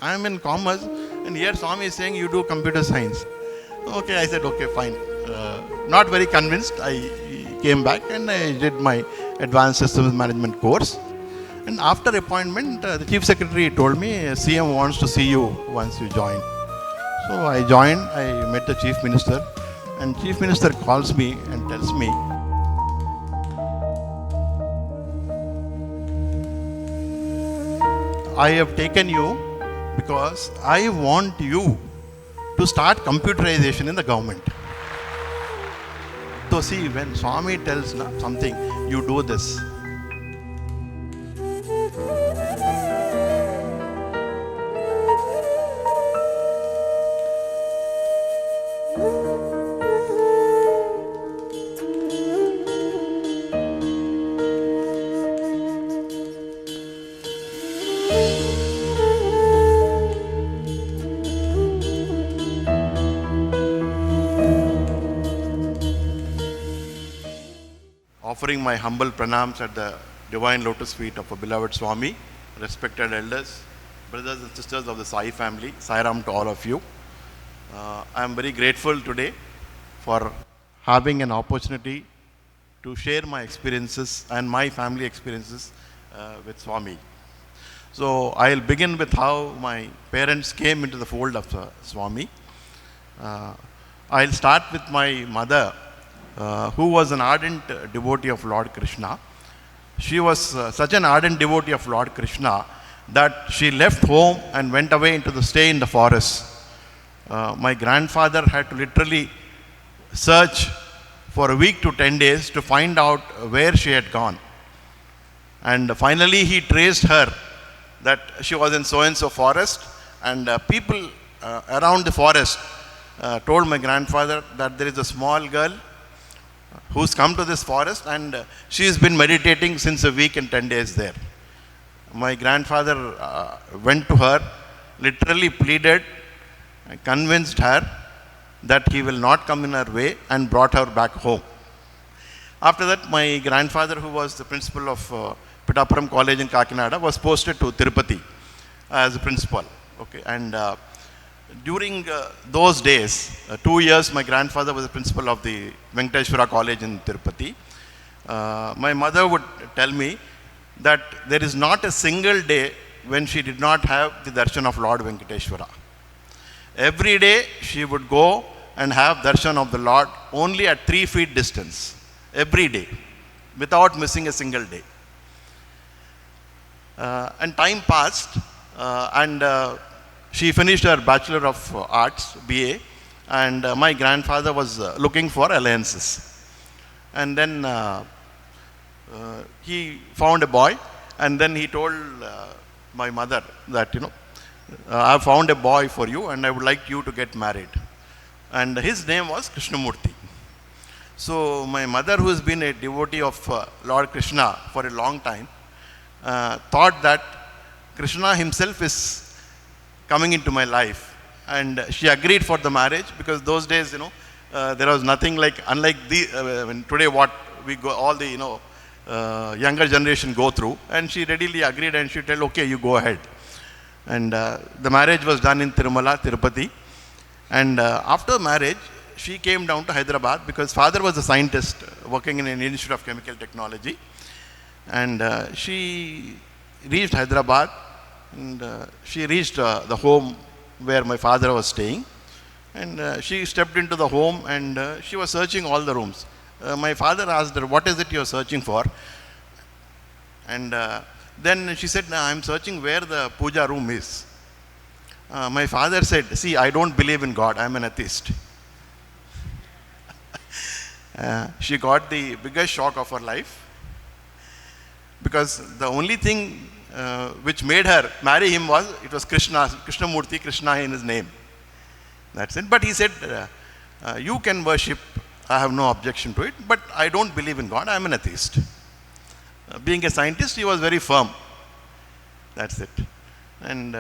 I am in commerce, and here Swami is saying you do computer science. Okay, I said, okay, fine. Not very convinced. I came back and I did my advanced systems management course. And after appointment, the chief secretary told me CM wants to see you once you join. So I joined, I met the chief minister, and chief minister calls me and tells me, I have taken you because I want you to start computerization in the government. So see, when Swami tells something, you do this. Offering my humble pranams at the divine lotus feet of a beloved Swami, respected elders, brothers and sisters of the Sai family, Sai Ram to all of you. I am very grateful today for having an opportunity to share my experiences and my family experiences with Swami. So I'll begin with how my parents came into the fold of Swami. I'll start with my mother, who was an ardent devotee of Lord Krishna. She was such an ardent devotee of Lord Krishna that she left home and went away into the stay in the forest. My grandfather had to literally search for a week to 10 days to find out where she had gone. And finally he traced her that she was in so-and-so forest, and people around the forest told my grandfather that there is a small girl who's come to this forest and she's been meditating since a week and 10 days there. My grandfather went to her, literally pleaded, convinced her that he will not come in her way, and brought her back home. After that, my grandfather, who was the principal of Pittapuram College in Kakinada, was posted to Tirupati as a principal. Okay, and during those days, 2 years, my grandfather was the principal of the Venkateshwara College in Tirupati. My mother would tell me that there is not a single day when she did not have the darshan of Lord Venkateshwara. Every day she would go and have darshan of the Lord only at 3 feet distance. Every day, without missing a single day. And time passed, and she finished her Bachelor of Arts, BA, and my grandfather was looking for alliances. And then he found a boy, and then he told my mother that, I have found a boy for you and I would like you to get married. And his name was Krishnamurti. So my mother, who has been a devotee of Lord Krishna for a long time, thought that Krishna himself is coming into my life, and she agreed for the marriage, because those days, there was nothing like, unlike today what we go, all the, younger generation go through, and she readily agreed, and she told, okay, you go ahead. And the marriage was done in Tirumala, Tirupati, and after marriage, she came down to Hyderabad, because father was a scientist working in an Institute of Chemical Technology, and she reached Hyderabad. And she reached the home where my father was staying, and she stepped into the home, and she was searching all the rooms. My father asked her, what is it you are searching for? And then she said, I am searching where the puja room is. My father said, see, I don't believe in God, I am an atheist. She got the biggest shock of her life, because the only thing which made her marry him was, it was Krishnamurti, Krishna in his name. That's it. But he said, you can worship, I have no objection to it, but I don't believe in God, I am an atheist. Being a scientist, he was very firm. That's it. And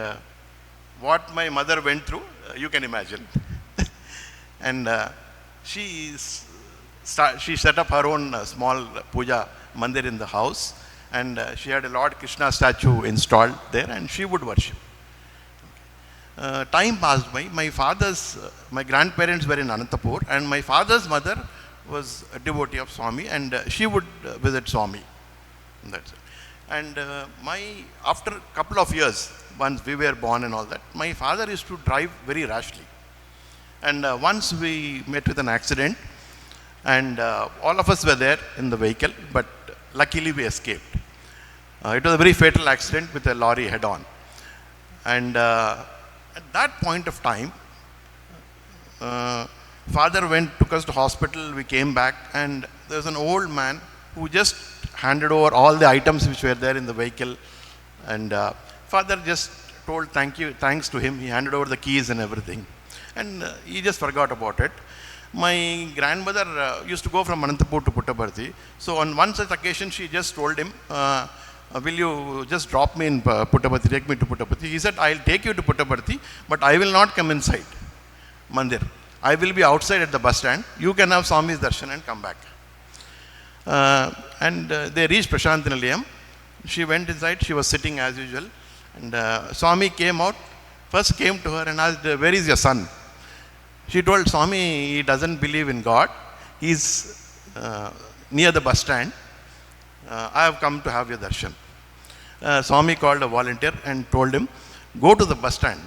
what my mother went through, you can imagine. And she set up her own small puja mandir in the house. And she had a Lord Krishna statue installed there, and she would worship. Time passed by. My grandparents were in Anantapur, and my father's mother was a devotee of Swami, and she would visit Swami. That's it. And after a couple of years, once we were born and all that, my father used to drive very rashly. And once we met with an accident, and all of us were there in the vehicle, but luckily we escaped. It was a very fatal accident with a lorry head-on. And at that point of time, father took us to hospital, we came back, and there was an old man who just handed over all the items which were there in the vehicle. And father just told thanks to him. He handed over the keys and everything. And he just forgot about it. My grandmother used to go from Anantapur to Puttaparthi. So on one such occasion, she just told him, will you just drop me in Puttaparthi, take me to Puttaparthi? He said, I'll take you to Puttaparthi, but I will not come inside Mandir. I will be outside at the bus stand. You can have Swami's darshan and come back. They reached Prashantinilayam. She went inside. She was sitting as usual. And Swami came out, first came to her and asked, where is your son? She told Swami he doesn't believe in God. He's near the bus stand. I have come to have your darshan. Swami called a volunteer and told him, go to the bus stand.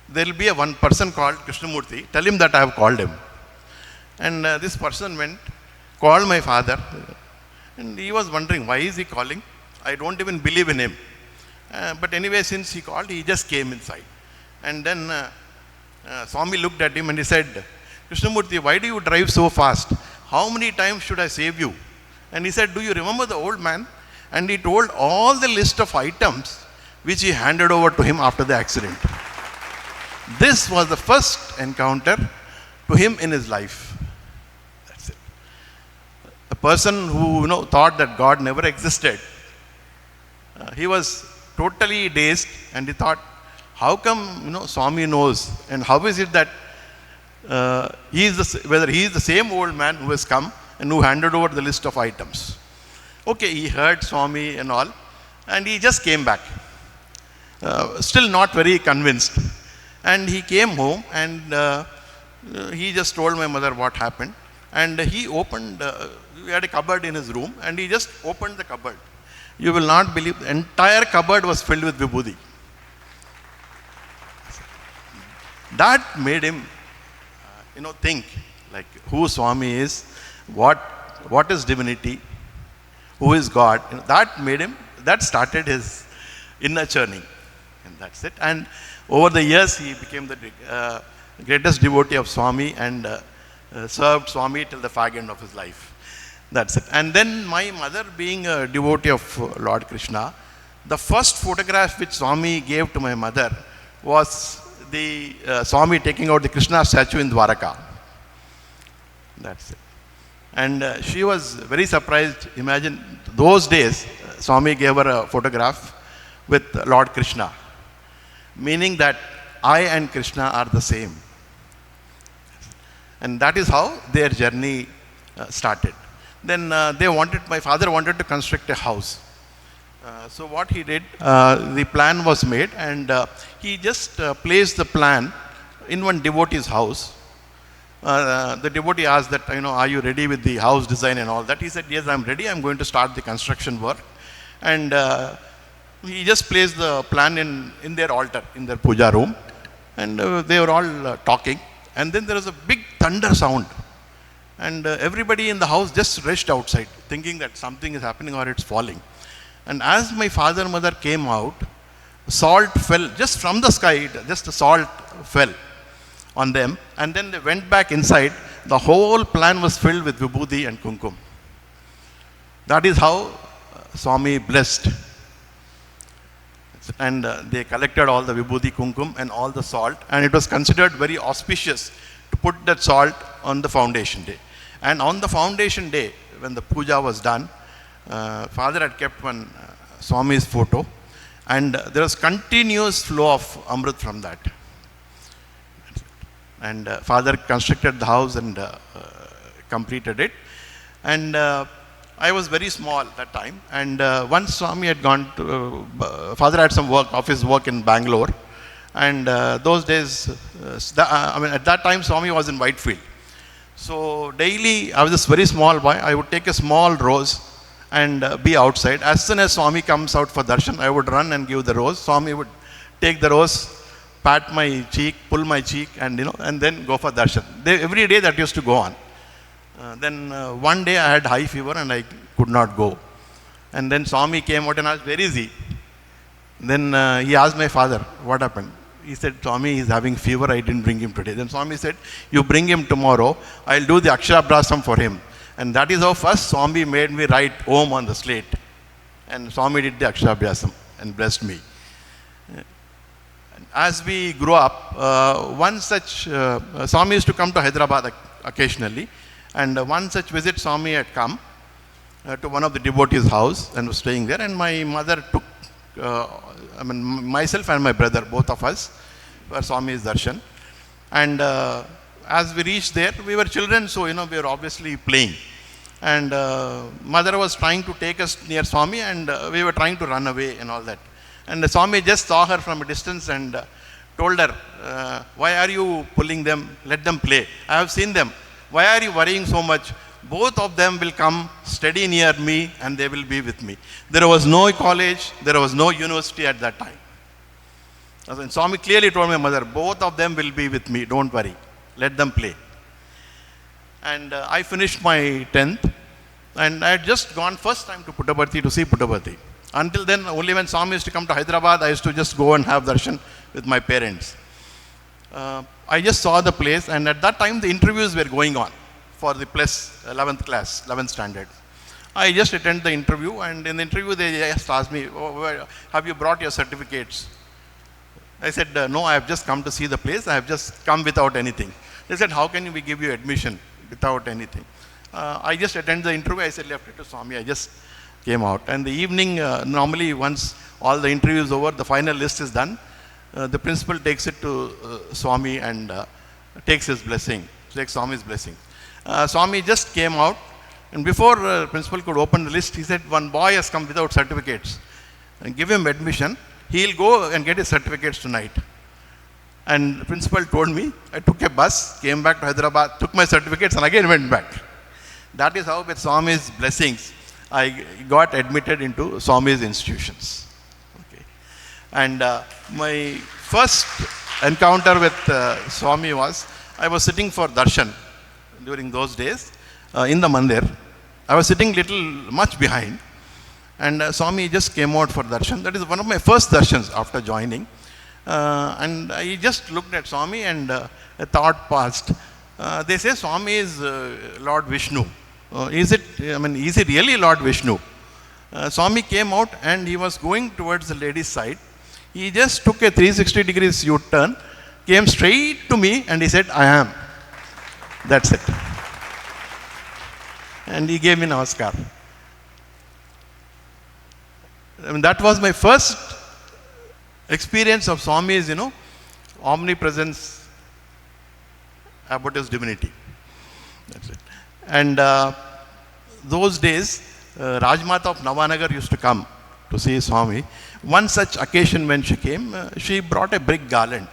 There will be one person called Krishnamurti. Tell him that I have called him. And this person went, called my father. And he was wondering, why is he calling? I don't even believe in him. But anyway, since he called, he just came inside. And then Swami looked at him and he said, Krishnamurti, why do you drive so fast? How many times should I save you? And he said, do you remember the old man? And he told all the list of items which he handed over to him after the accident. This was the first encounter to him in his life. That's it. A person who thought that God never existed, he was totally dazed, and he thought, how come Swami knows, and how is it that whether he is the same old man who has come and who handed over the list of items. Okay, he heard Swami and all, and he just came back, still not very convinced. And he came home, and he just told my mother what happened. And he opened, we had a cupboard in his room, and he just opened the cupboard. You will not believe, the entire cupboard was filled with vibhuti. That made him, think like who Swami is, what is divinity, who is God. That started his inner journey. And that's it. And over the years, he became the greatest devotee of Swami and served Swami till the fag end of his life. That's it. And then my mother, being a devotee of Lord Krishna, the first photograph which Swami gave to my mother was the Swami taking out the Krishna statue in Dwaraka. That's it. And she was very surprised. Imagine, those days, Swami gave her a photograph with Lord Krishna, meaning that I and Krishna are the same. And that is how their journey started. Then my father wanted to construct a house. So what he did, the plan was made, and he just placed the plan in one devotee's house. The devotee asked that, are you ready with the house design and all that? He said, yes, I'm ready. I'm going to start the construction work. And he just placed the plan in their altar, in their puja room. And they were all talking. And then there was a big thunder sound. And everybody in the house just rushed outside, thinking that something is happening or it's falling. And as my father and mother came out, salt fell just from the sky, just the salt fell on them. And then they went back inside. The whole plan was filled with vibhuti and kumkum. That is how Swami blessed. And they collected all the vibhuti, kumkum and all the salt. And it was considered very auspicious to put that salt on the foundation day. And on the foundation day, when the puja was done, father had kept one Swami's photo, and there was continuous flow of amrit from that. And father constructed the house and completed it. And I was very small at that time. And once Swami had gone to, father had some work, office work in Bangalore. And those days, at that time, Swami was in Whitefield. So daily, I was this very small boy. I would take a small rose and be outside. As soon as Swami comes out for darshan, I would run and give the rose. Swami would take the rose, pat my cheek, pull my cheek, and and then go for darshan. Every day that used to go on. Then one day I had high fever and I could not go. And then Swami came out and asked, "Where is he?" Then he asked my father, "What happened?" He said, "Swami is having fever, I didn't bring him today." Then Swami said, "You bring him tomorrow, I'll do the Aksharabhyasam for him." And that is how first Swami made me write Om on the slate. And Swami did the Aksharabhyasam and blessed me. As we grew up, one such, Swami used to come to Hyderabad occasionally. And one such visit, Swami had come to one of the devotees' house and was staying there. And my mother took, myself and my brother, both of us, for Swami's darshan. And as we reached there, we were children, so we were obviously playing. And mother was trying to take us near Swami, and we were trying to run away and all that. And Swami just saw her from a distance and told her, "Why are you pulling them? Let them play. I have seen them. Why are you worrying so much? Both of them will come steady near me and they will be with me." There was no college, there was no university at that time. And Swami clearly told my mother, "Both of them will be with me, don't worry. Let them play." And I finished my 10th, and I had just gone first time to Puttaparthi to see Puttaparthi. Until then, only when Swami used to come to Hyderabad, I used to just go and have darshan with my parents. I just saw the place, and at that time the interviews were going on for the plus 11th class, 11th standard. I just attended the interview, and in the interview they just asked me, "Oh, have you brought your certificates?" I said, "No, I have just come to see the place. I have just come without anything." They said, "How can we give you admission without anything?" I just attended the interview. I said, "Left it to Swami." I just came out. And the evening, normally once all the interviews over, the final list is done. The principal takes it to Swami and takes his blessing, takes Swami's blessing. Swami just came out, and before principal could open the list, he said, "One boy has come without certificates. And give him admission. He'll go and get his certificates tonight." And the principal told me. I took a bus, came back to Hyderabad, took my certificates, and again went back. That is how, with Swami's blessings, I got admitted into Swami's institutions. Okay. And my first encounter with Swami was, I was sitting for darshan during those days in the Mandir. I was sitting much behind, and Swami just came out for darshan. That is one of my first darshans after joining. And I just looked at Swami, and a thought passed. They say Swami is Lord Vishnu. Is he really Lord Vishnu? Swami came out and he was going towards the lady's side. He just took a 360 degrees U-turn, came straight to me, and he said, "I am." That's it. And he gave me namaskar. That was my first experience of Swami's, omnipresence about his divinity. That's it. And those days, Rajmata of Navanagar used to come to see Swami. One such occasion when she came, she brought a big garland,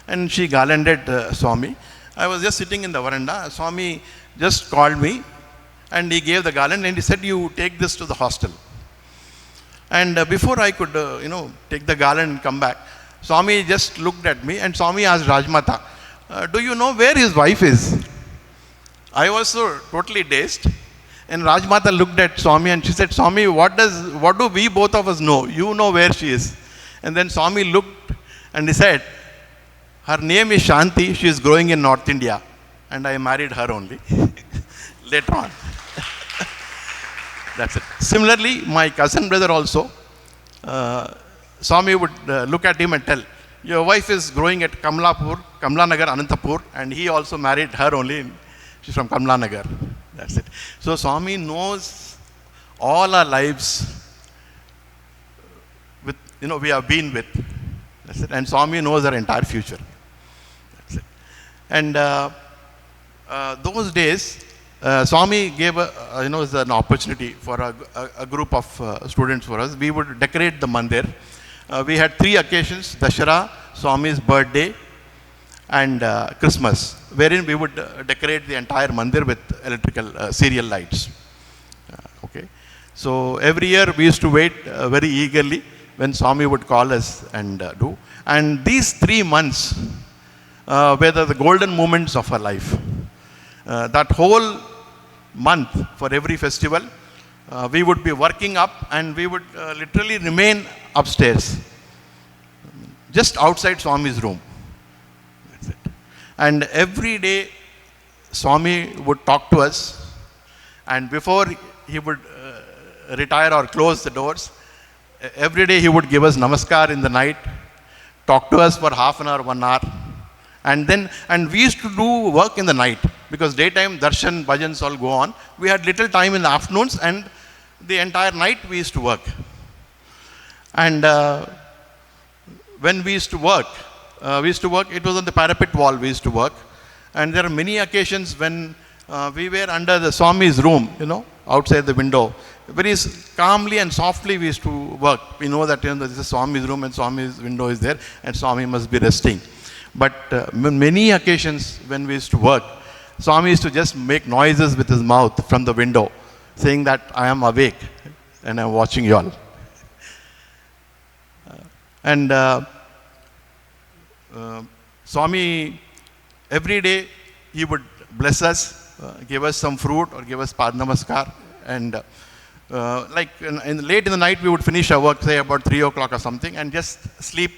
and she garlanded Swami. I was just sitting in the veranda. Swami just called me, and he gave the garland, and he said, "You take this to the hostel." And before I could, take the garland and come back, Swami just looked at me, and Swami asked Rajmata, "Do you know where his wife is?" I was so totally dazed. And Rajmata looked at Swami and she said, "Swami, what do we both of us know? You know where she is." And then Swami looked and he said, "Her name is Shanti. She is growing in North India. And I married her only." Later on. That's it. Similarly, my cousin brother also, Swami would look at him and tell, "Your wife is growing at Kamlanagar, Anantapur, and he also married her only. She's from Kamlanagar." That's it. So Swami knows all our lives with, we have been with. That's it. And Swami knows our entire future. That's it. And those days, Swami gave an opportunity for a group of students for us. We would decorate the Mandir. We had 3 occasions: Dashara, Swami's birthday and Christmas, wherein we would decorate the entire Mandir with electrical serial lights. Okay. So every year we used to wait very eagerly when Swami would call us and do. And these 3 months were the golden moments of our life. That whole month for every festival, we would be working up and we would literally remain upstairs, just outside Swami's room. That's it. And every day Swami would talk to us, and before he would retire or close the doors, every day he would give us namaskar in the night, talk to us for half an hour, 1 hour, and we used to do work in the night because daytime darshan, bhajans all go on. We had little time in the afternoons, and the entire night we used to work. And when we used to work, it was on the parapet wall we used to work. And there are many occasions when we were under the Swami's room, outside the window. Very calmly and softly we used to work. We know that this is Swami's room and Swami's window is there and Swami must be resting. But many occasions when we used to work, Swami used to just make noises with his mouth from the window, saying that I am awake and I am watching you all. And Swami, every day he would bless us, give us some fruit or give us pad namaskar. And late in the night we would finish our work, say about 3 o'clock or something, and just sleep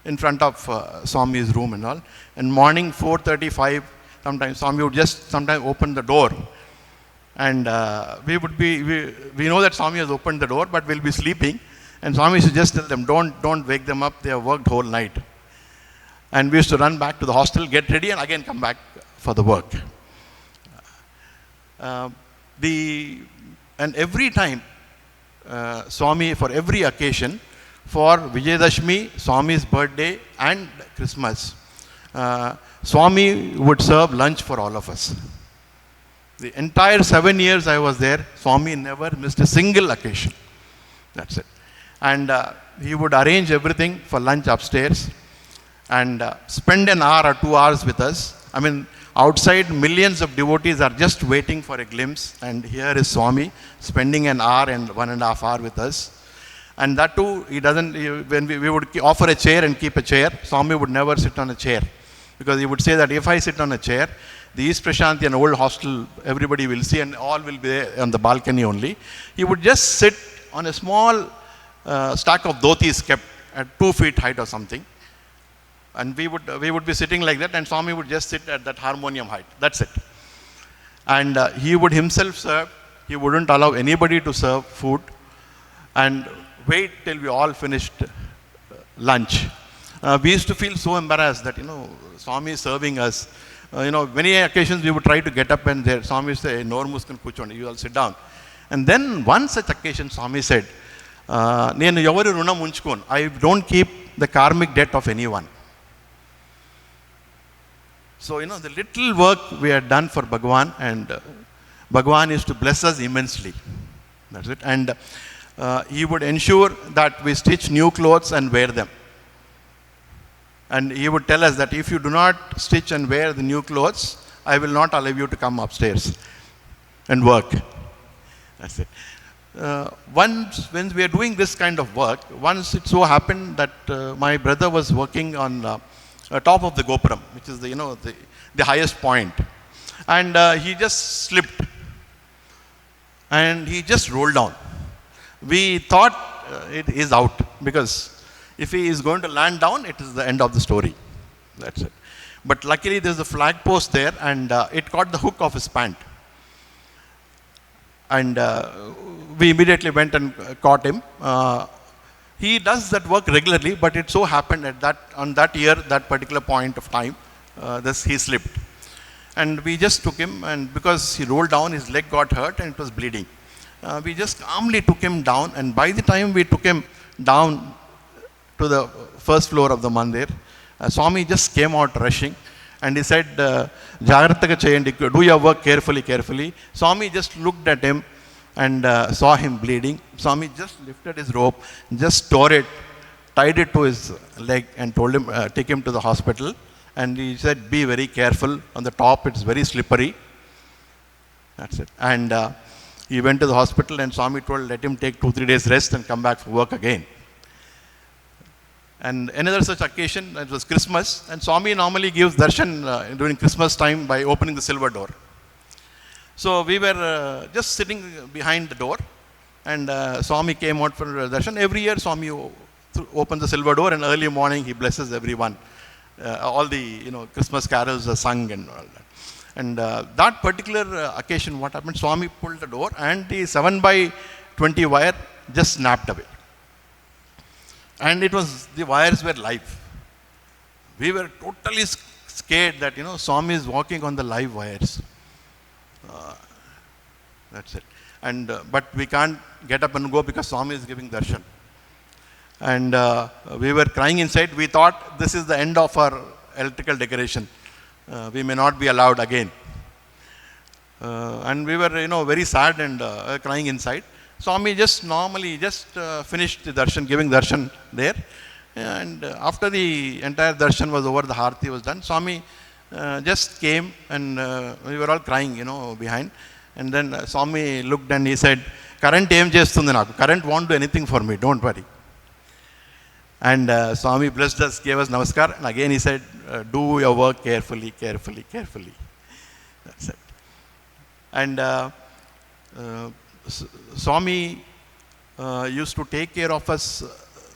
in front of Swami's room and all. And morning 4:35, sometimes Swami would just sometimes open the door. And we know that Swami has opened the door, but we'll be sleeping. And Swami used to just tell them, don't wake them up, they have worked whole night. And we used to run back to the hostel, get ready, and again come back for the work. And every time, Swami, for every occasion, for Vijayadashmi, Swami's birthday, and Christmas, Swami would serve lunch for all of us. The entire 7 years I was there, Swami never missed a single occasion. That's it. And he would arrange everything for lunch upstairs and spend an hour or 2 hours with us. I mean, outside millions of devotees are just waiting for a glimpse, and here is Swami spending an hour and 1.5 hours with us. And that too, when we would offer a chair and keep a chair, Swami would never sit on a chair. Because he would say that if I sit on a chair, the East Prashanti, an old hostel, everybody will see and all will be there on the balcony only. He would just sit on a small stack of dhotis kept at 2 feet height or something. And we would be sitting like that, and Swami would just sit at that harmonium height. That's it. And he would himself serve. He wouldn't allow anybody to serve food. And wait till we all finished lunch. We used to feel so embarrassed that, Swami is serving us. Many occasions we would try to get up, and there Swami would say, "Noru musukoni kuchoni, you all sit down." And then one such occasion, Swami said, "Nenu evaru runam unchukonu. I don't keep the karmic debt of anyone." So, the little work we had done for Bhagawan, and Bhagawan used to bless us immensely. That's it. And he would ensure that we stitch new clothes and wear them. And he would tell us that if you do not stitch and wear the new clothes, I will not allow you to come upstairs and work. That's it. Once, when we are doing this kind of work, once it so happened that my brother was working on top of the Gopuram, which is the highest point. And he just slipped. And he just rolled down. We thought it is out, because if he is going to land down, it is the end of the story. That's it. But luckily there's a flag post there, and it caught the hook of his pant. And we immediately went and caught him. He does that work regularly, but it so happened on that year, that particular point of time, he slipped. And we just took him, and because he rolled down, his leg got hurt and it was bleeding. We just calmly took him down, and by the time we took him down to the first floor of the Mandir, Swami just came out rushing, and he said, "Jagrattaga cheyandi, do your work carefully." Swami just looked at him and saw him bleeding. Swami just lifted his rope, just tore it, tied it to his leg and told him, take him to the hospital. And he said, be very careful. On the top, it's very slippery. That's it. And he went to the hospital, and Swami told, let him take 2-3 days rest and come back for work again. And another such occasion, it was Christmas, and Swami normally gives darshan during Christmas time by opening the silver door. So we were just sitting behind the door, and Swami came out for darshan. Every year Swami opens the silver door, and early morning he blesses everyone. All the Christmas carols are sung and all that. And that particular occasion, what happened, Swami pulled the door and the 7x20 wire just snapped away. And the wires were live. We were totally scared that, Swami is walking on the live wires. That's it. And, but we can't get up and go because Swami is giving darshan. And we were crying inside. We thought this is the end of our electrical decoration. We may not be allowed again. And we were, very sad and crying inside. Swami just normally finished the darshan, giving darshan there. And after the entire darshan was over, the Harati was done, Swami just came, and we were all crying, behind. And then Swami looked and he said, current aim chestundi naaku. Current won't do anything for me, don't worry. And Swami blessed us, gave us namaskar, and again he said, do your work carefully, carefully, carefully. That's it. And Swami used to take care of us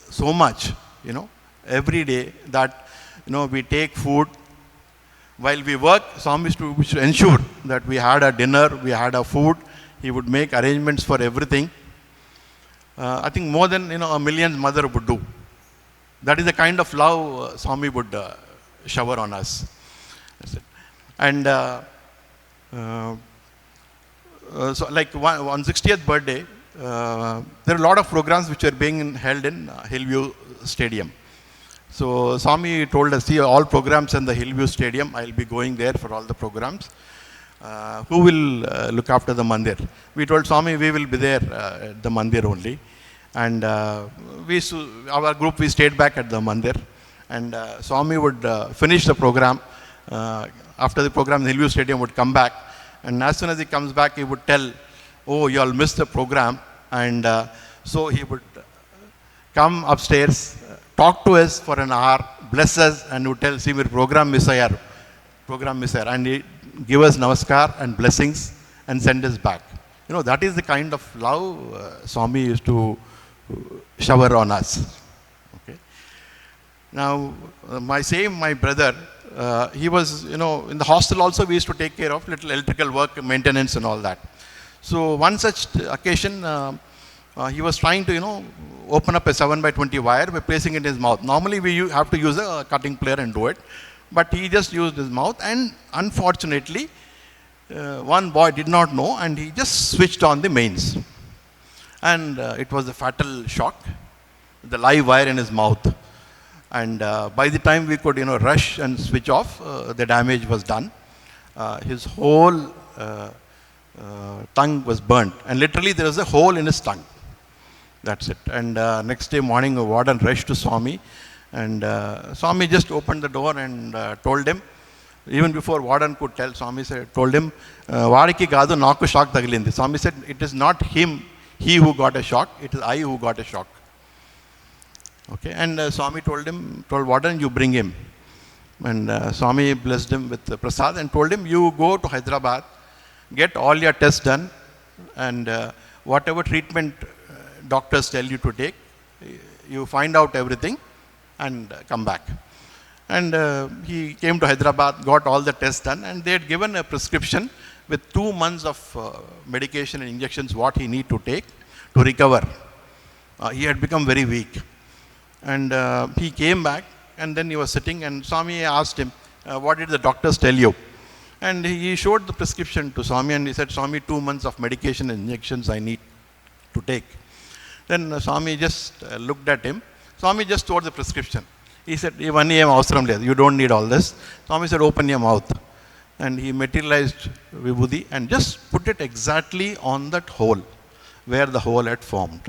so much, every day that, we take food. While we work, Swami used to ensure that we had a dinner, we had a food. He would make arrangements for everything. I think more than, a million mother would do. That is the kind of love Swami would shower on us. That's it. And so like on 60th birthday, there are a lot of programs which are being held in Hillview Stadium. So Swami told us, see, all programs in the Hillview Stadium, I'll be going there for all the programs. Who will look after the Mandir? We told Swami we will be there at the Mandir only. And our group, we stayed back at the Mandir. And Swami would finish the program. After the program, the Hillview Stadium would come back. And as soon as he comes back, he would tell, oh, you all missed the program. And so he would come upstairs, talk to us for an hour, bless us, and would tell, see, we're program misayar. And he give us namaskar and blessings and send us back. That is the kind of love Swami used to shower on us. Okay. Now, my brother, he was, in the hostel also we used to take care of little electrical work, maintenance and all that. So one such occasion, he was trying to, open up a 7x20 wire by placing it in his mouth. Normally we have to use a cutting plier and do it. But he just used his mouth, and unfortunately, one boy did not know, and he just switched on the mains. And it was a fatal shock, the live wire in his mouth. And by the time we could, rush and switch off, the damage was done. His whole tongue was burnt, and literally there was a hole in his tongue. That's it. And next day morning, a warden rushed to Swami, and Swami just opened the door and told him, even before warden could tell, Swami told him, "Variki gadu naaku shock tagilindi." Swami said, "It is not he who got a shock, it is I who got a shock." Okay, and Swami told warden, "You bring him." And Swami blessed him with the prasad and told him, "You go to Hyderabad, get all your tests done, and whatever treatment doctors tell you to take, you find out everything and come back." And he came to Hyderabad, got all the tests done, and they had given a prescription with 2 months of medication and injections, what he need to take to recover. He had become very weak. And he came back, and then he was sitting, and Swami asked him, "What did the doctors tell you?" And he showed the prescription to Swami, and he said, "Swami, 2 months of medication and injections I need to take." Then Swami just looked at him. Swami just tore the prescription. He said, "You don't need all this." Swami said, "Open your mouth." And he materialized vibhuti and just put it exactly on that hole, where the hole had formed.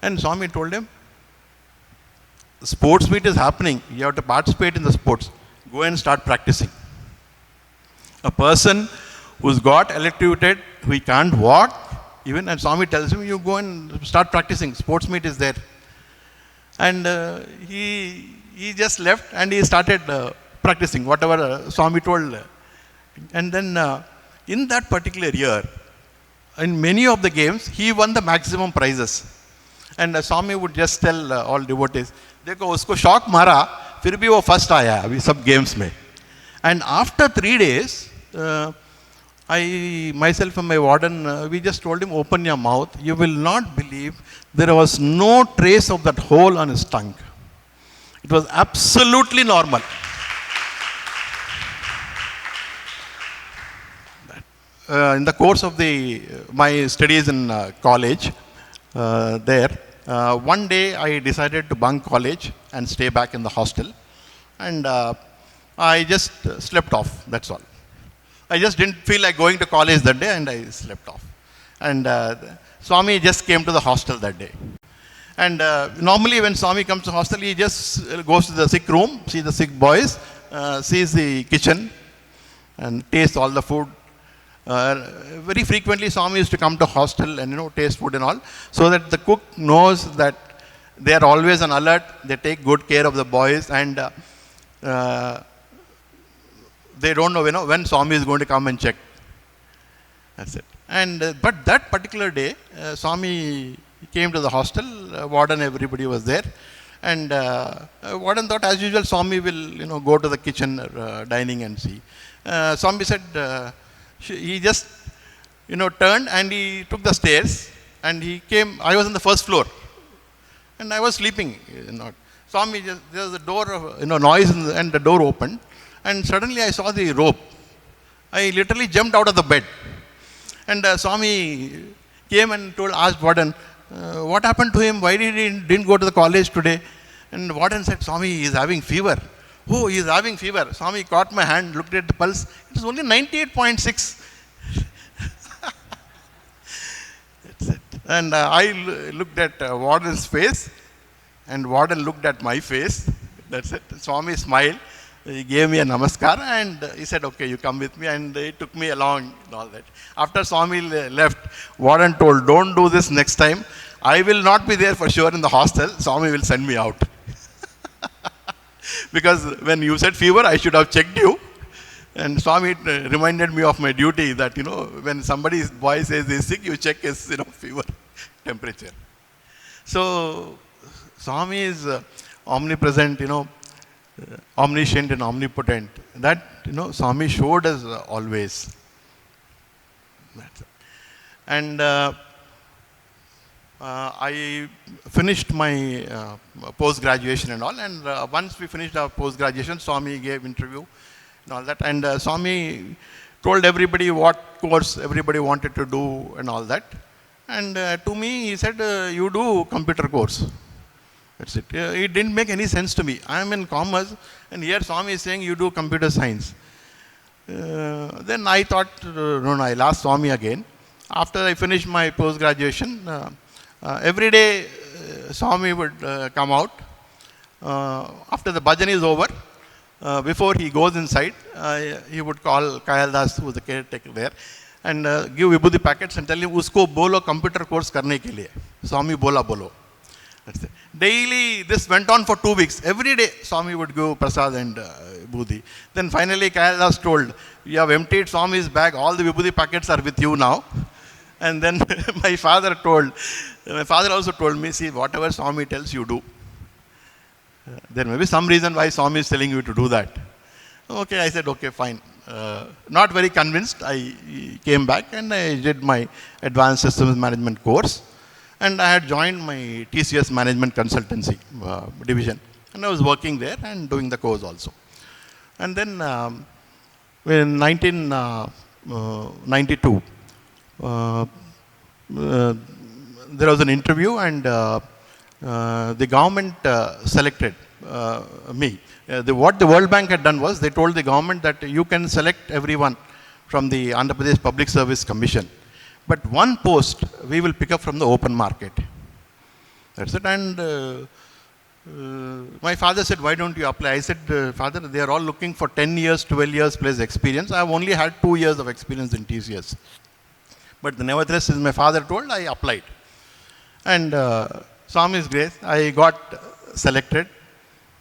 And Swami told him, sports meet is happening, you have to participate in the sports. Go and start practicing. A person who's got electrocuted, who he can't walk, even, and Swami tells him, you go and start practicing. Sports meet is there. And he just left and he started practicing whatever Swami told. And then in that particular year, in many of the games, he won the maximum prizes. And Swami would just tell all devotees, देखो उसको shock मारा फिर भी वो first आया अभी सब games में. And after 3 days, I myself and my warden, we just told him, open your mouth. You will not believe there was no trace of that hole on his tongue. It was absolutely normal. In the course of my studies in college, one day I decided to bunk college and stay back in the hostel. And I just slept off, that's all. I just didn't feel like going to college that day and I slept off. And Swami just came to the hostel that day. And normally when Swami comes to hostel, he just goes to the sick room, sees the sick boys, sees the kitchen and tastes all the food. Very frequently Swami used to come to hostel and taste food and all, so that the cook knows that they are always on alert, they take good care of the boys, and they don't know when Swami is going to come and check. That's it. And but that particular day, Swami came to the hostel, warden, everybody was there, and warden thought as usual Swami will go to the kitchen, dining and see. Swami said, he just turned and he took the stairs and he came. I was on the first floor and I was sleeping. Swami just, there was a door, noise and the door opened, and suddenly I saw the rope. I literally jumped out of the bed, and Swami came and asked warden, what happened to him? Why didn't go to the college today? And warden said, Swami, he is having fever. Oh, he is having fever. Swami caught my hand, looked at the pulse. It was only 98.6. That's it. And I looked at warden's face, and warden looked at my face. That's it. Swami smiled. He gave me a namaskar and he said, okay, you come with me, and he took me along and all that. After Swami left, warden told, don't do this next time. I will not be there for sure in the hostel. Swami will send me out. Because when you said fever, I should have checked you. And Swami reminded me of my duty that, when somebody's boy says he's sick, you check his, fever temperature. So, Swami is omnipresent, omniscient and omnipotent. That, Swami showed us always. That's it. And I finished my post-graduation and all. And once we finished our post-graduation, Swami gave interview and all that. And Swami told everybody what course everybody wanted to do and all that. And to me, he said, you do computer course. That's it. It didn't make any sense to me. I am in commerce, and here Swami is saying you do computer science. Then I thought, no, I'll ask Swami again. After I finished my post-graduation, every day Swami would come out. After the bhajan is over, before he goes inside, he would call Kailash, who was the caretaker there, and give vibhuti packets and tell him, usko bolo computer course karne ke liye. Swami bola bolo. That's it. Daily, this went on for 2 weeks. Every day, Swami would give prasad and vibhuti. Then finally, Kailash told, you have emptied Swami's bag, all the vibhuti packets are with you now. And then my father also told me, see, whatever Swami tells you do. There may be some reason why Swami is telling you to do that. Okay, I said, okay, fine. Not very convinced. I came back and I did my Advanced Systems Management course. And I had joined my TCS Management Consultancy division. And I was working there and doing the course also. And then in 1992, there was an interview, and the government selected me. What the World Bank had done was, they told the government that you can select everyone from the Andhra Pradesh Public Service Commission, but one post we will pick up from the open market. That's it. And My father said, why don't you apply? I said, father, they are all looking for 10 years, 12 years plus experience. I have only had 2 years of experience in TCS. But nevertheless, as my father told, I applied. And Swami's grace, I got selected,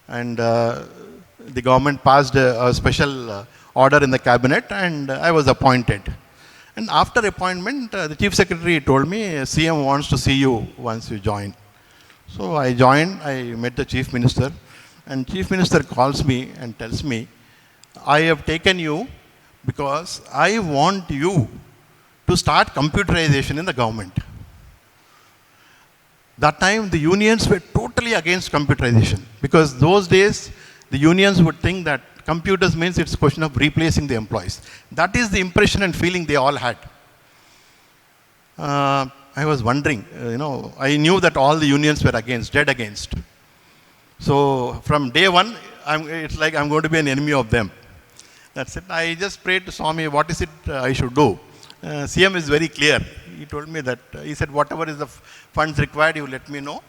and the government passed a special order in the cabinet, and I was appointed. And after appointment, the chief secretary told me, CM wants to see you once you join. So I joined, I met the chief minister, and chief minister calls me and tells me, I have taken you because I want you to start computerization in the government. That time the unions were totally against computerization, because those days the unions would think that computers means it's a question of replacing the employees. That is the impression and feeling they all had. I was wondering, I knew that all the unions were against, dead against. So from day one, it's like I'm going to be an enemy of them. That's it. I just prayed to Swami, what is it I should do? CM is very clear. He told me that, he said, whatever is the funds required, you let me know.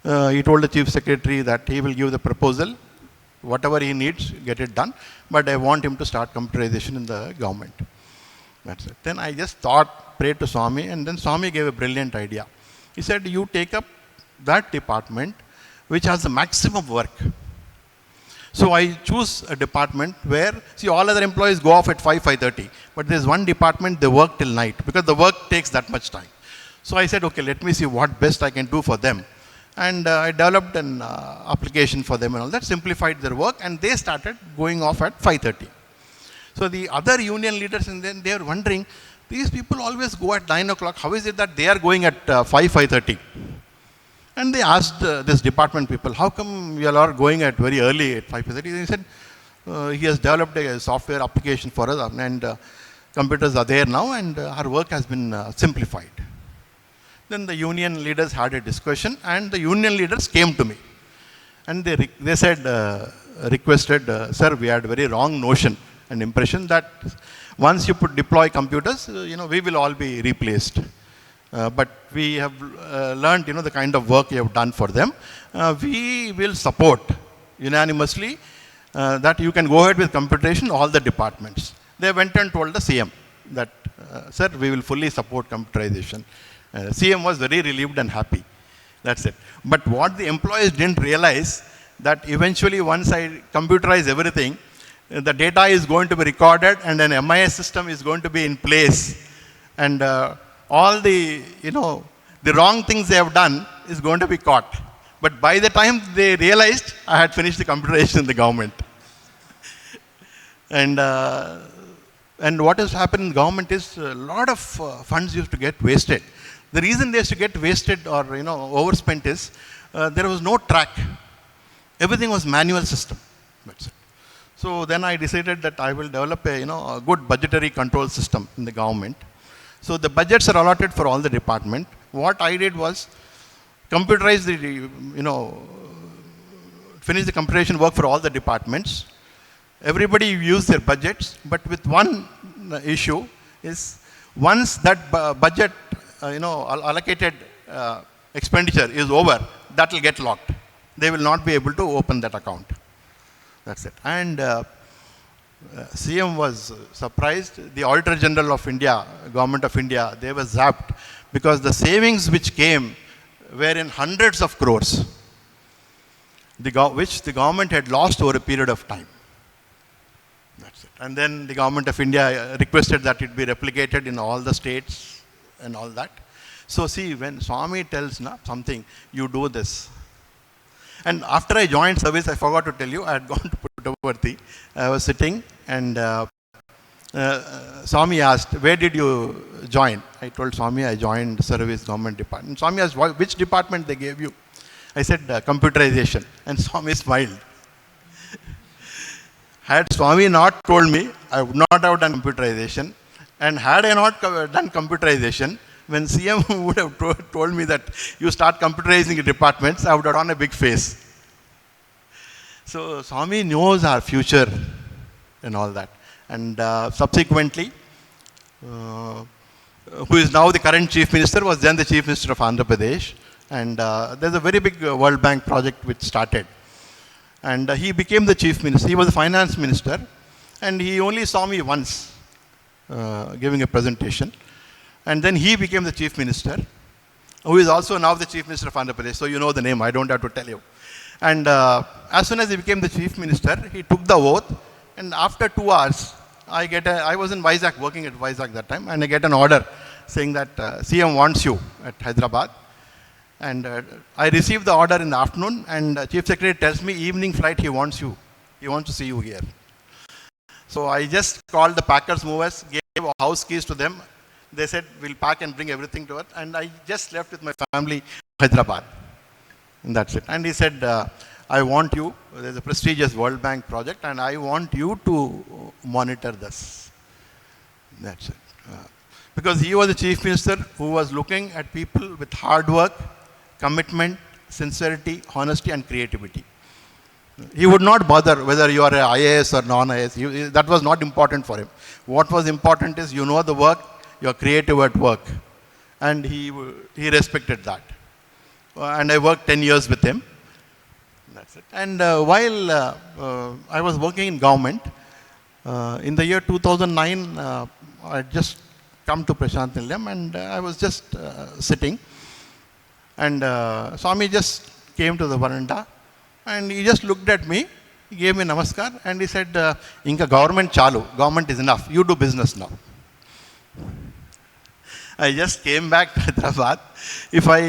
He told the chief secretary that he will give the proposal. Whatever he needs, get it done. But I want him to start computerization in the government. That's it. Then I just prayed to Swami, and then Swami gave a brilliant idea. He said, you take up that department which has the maximum work. So I choose a department where, see, all other employees go off at 5:30, but there's one department, they work till night, because the work takes that much time. So I said, okay, let me see what best I can do for them. And I developed an application for them and all that, simplified their work, and they started going off at 5:30. So the other union leaders, and then they are wondering, these people always go at 9 o'clock. How is it that they are going at 5:30? And they asked this department people, how come you all are going at very early at 5:30? They said, he has developed a software application for us, and computers are there now, and our work has been simplified. Then the union leaders had a discussion, and the union leaders came to me. And they said, requested, sir, we had a very wrong notion and impression that once you deploy computers, we will all be replaced. But we have learned, the kind of work you have done for them. We will support unanimously that you can go ahead with computation, all the departments. They went and told the CM that, sir, we will fully support computerization. CM was very relieved and happy. That's it. But what the employees didn't realize, that eventually once I computerize everything, the data is going to be recorded, and an MIS system is going to be in place. And all the, the wrong things they have done is going to be caught. But by the time they realized, I had finished the computerization in the government. And what has happened in government is a lot of funds used to get wasted. The reason they used to get wasted or overspent is there was no track. Everything was manual system. That's it. So then I decided that I will develop a good budgetary control system in the government. So the budgets are allotted for all the department. What I did was computerize finish the computation work for all the departments. Everybody used their budgets, but with one issue is, once that budget allocated expenditure is over, that will get locked. They will not be able to open that account. That's it. And CM was surprised. The Auditor General of India, Government of India, they were zapped, because the savings which came were in hundreds of crores, which the government had lost over a period of time. That's it. And then the Government of India requested that it be replicated in all the states and all that. So see, when Swami tells something, you do this. And after I joined service, I forgot to tell you, I had gone to Puttaparthi. I was sitting, and Swami asked, where did you join? I told Swami, I joined service government department. Swami asked, which department they gave you? I said, computerization. And Swami smiled. Had Swami not told me, I would not have done computerization. And had I not done computerization, when CM would have told me that you start computerizing departments, I would have done a big face. So Swami knows our future and all that. And subsequently, who is now the current Chief Minister, was then the Chief Minister of Andhra Pradesh. And there's a very big World Bank project which started. And he became the chief minister. He was the finance minister. And he only saw me once giving a presentation. And then he became the chief minister, who is also now the chief minister of Andhra Pradesh. So you know the name, I don't have to tell you. And as soon as he became the chief minister, he took the oath. And after 2 hours, I was in Vizag, working at Vizag that time, and I get an order saying that CM wants you at Hyderabad. And I received the order in the afternoon, and Chief Secretary tells me, evening flight, he wants you. He wants to see you here. So I just called the packers movers, gave house keys to them. They said, we'll pack and bring everything to us. And I just left with my family, Hyderabad. And that's it. And he said, I want you, there's a prestigious World Bank project, and I want you to monitor this. That's it. Because he was the chief minister who was looking at people with hard work, commitment, sincerity, honesty, and creativity. He would not bother whether you are a IAS or non-IAS. That was not important for him. What was important is you know the work, you are creative at work. And he respected that. And I worked 10 years with him. That's it. And while I was working in government, in the year 2009, I just come to Prashant Nilayam, and I was just sitting. And Swami just came to the veranda, and he just looked at me, he gave me namaskar, and he said, Inka government chalu, government is enough, you do business now. I just came back to Hyderabad. If I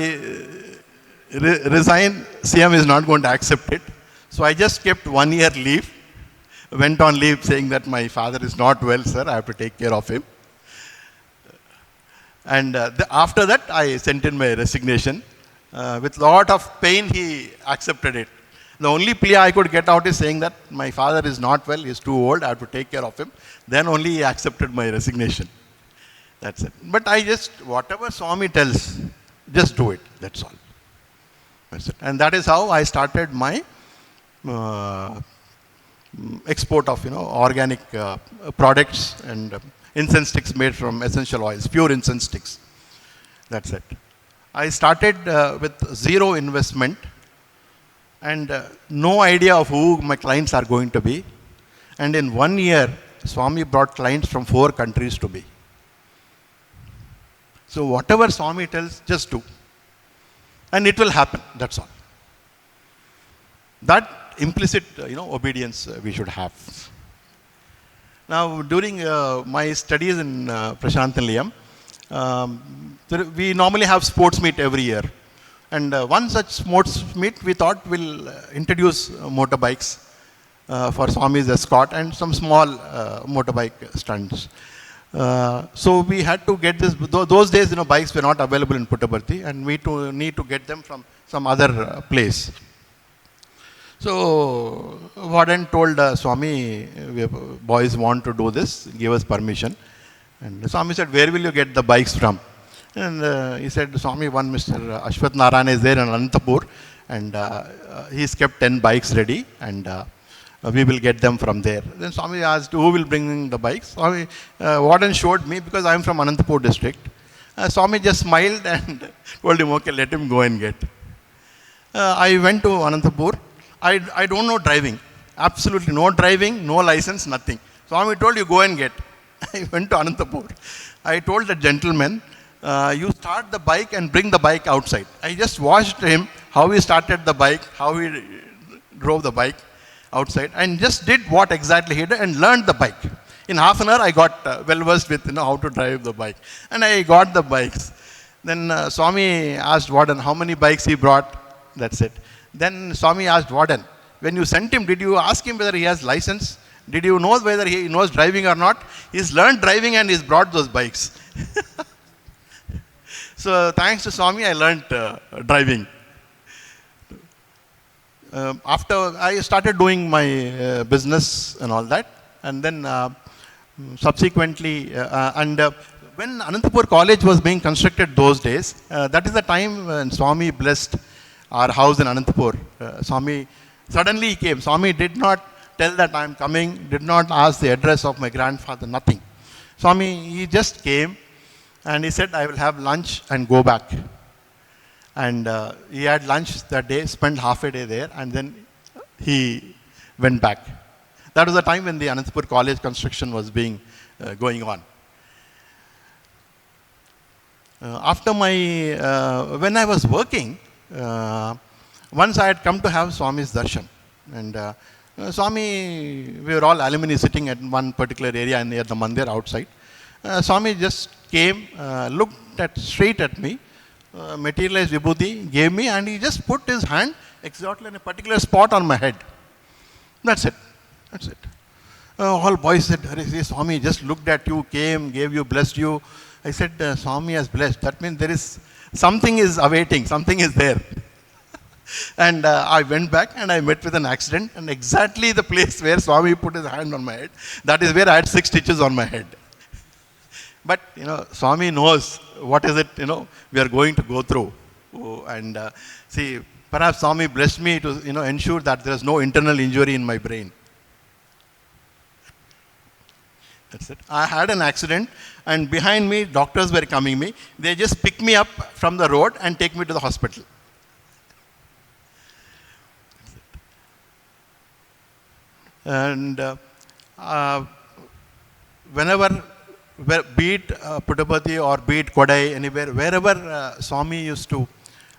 resign, CM is not going to accept it. So I just kept 1 year leave, went on leave saying that my father is not well, sir, I have to take care of him. And after that, I sent in my resignation. With lot of pain, he accepted it. The only plea I could get out is saying that my father is not well, he is too old, I have to take care of him. Then only he accepted my resignation. That's it. But I just, whatever Swami tells, just do it. That's all. That's it. And that is how I started my export of, organic products and incense sticks made from essential oils, pure incense sticks. That's it. I started with zero investment and no idea of who my clients are going to be. And in 1 year, Swami brought clients from 4 countries to me. So whatever Swami tells, just do. And it will happen, that's all. That implicit, obedience we should have. Now, during my studies in Prashant Nilayam, we normally have sports meet every year. And one such sports meet, we thought we'll introduce motorbikes for Swami's escort and some small motorbike stunts. So we had to get this. Those days, bikes were not available in Puttaparthi, and we need to get them from some other place. So Warden told Swami, boys want to do this, give us permission. And Swami said, where will you get the bikes from? And he said, Swami, one Mr. Ashwath Narayana is there in Anantapur, and he's kept 10 bikes ready, and we will get them from there. Then Swami asked, who will bring the bikes? Swami, Warden showed me, because I am from Anantapur district. Swami just smiled and told him, okay, let him go and get. I went to Anantapur. I don't know driving. Absolutely no driving, no license, nothing. Swami told you go and get. I went to Anantapur. I told the gentleman, you start the bike and bring the bike outside. I just watched him, how he started the bike, how he drove the bike outside, and just did what exactly he did and learned the bike. In half an hour, I got well versed with how to drive the bike. And I got the bikes. Then Swami asked Warden how many bikes he brought. That's it. Then Swami asked Warden, when you sent him, did you ask him whether he has license? Did you know whether he knows driving or not? He's learned driving and he's brought those bikes. So thanks to Swami, I learned driving. After I started doing my business and all that, and then subsequently, when Anantapur College was being constructed those days, that is the time when Swami blessed our house in Anantapur. Swami suddenly came. Swami did not tell that I am coming, did not ask the address of my grandfather, nothing. Swami, he just came and he said, I will have lunch and go back. And he had lunch that day, spent half a day there, and then he went back. That was the time when the Anantapur College construction was being going on. After when I was working, once I had come to have Swami's darshan. And Swami, we were all alumni sitting at one particular area near the Mandir outside. Swami just came, looked straight at me, materialized vibhuti, gave me, and he just put his hand exactly in a particular spot on my head. That's it. That's it. All boys said, Swami just looked at you, came, gave you, blessed you. I said, Swami has blessed. That means there is something is awaiting, something is there. And I went back and I met with an accident, and exactly the place where Swami put his hand on my head, that is where I had 6 stitches on my head. But, Swami knows what is it, we are going to go through. And see, perhaps Swami blessed me to, ensure that there is no internal injury in my brain. That's it. I had an accident, and behind me, doctors were coming me. They just pick me up from the road and take me to the hospital. And whenever, be it Puttaparthi or be it Kodai, anywhere, wherever Swami used to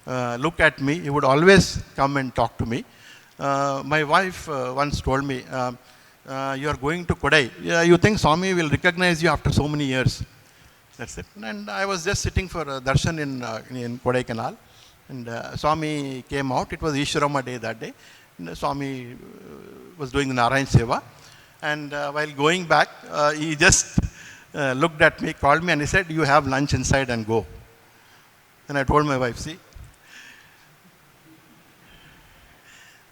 look at me, he would always come and talk to me. My wife once told me, you are going to Kodai. You think Swami will recognize you after so many years. That's it. And I was just sitting for darshan in Kodai Canal. And Swami came out. It was Ishwarama day that day. And Swami was doing the Narayan Seva. And while going back, he just looked at me, called me, and he said, you have lunch inside and go. And I told my wife, see.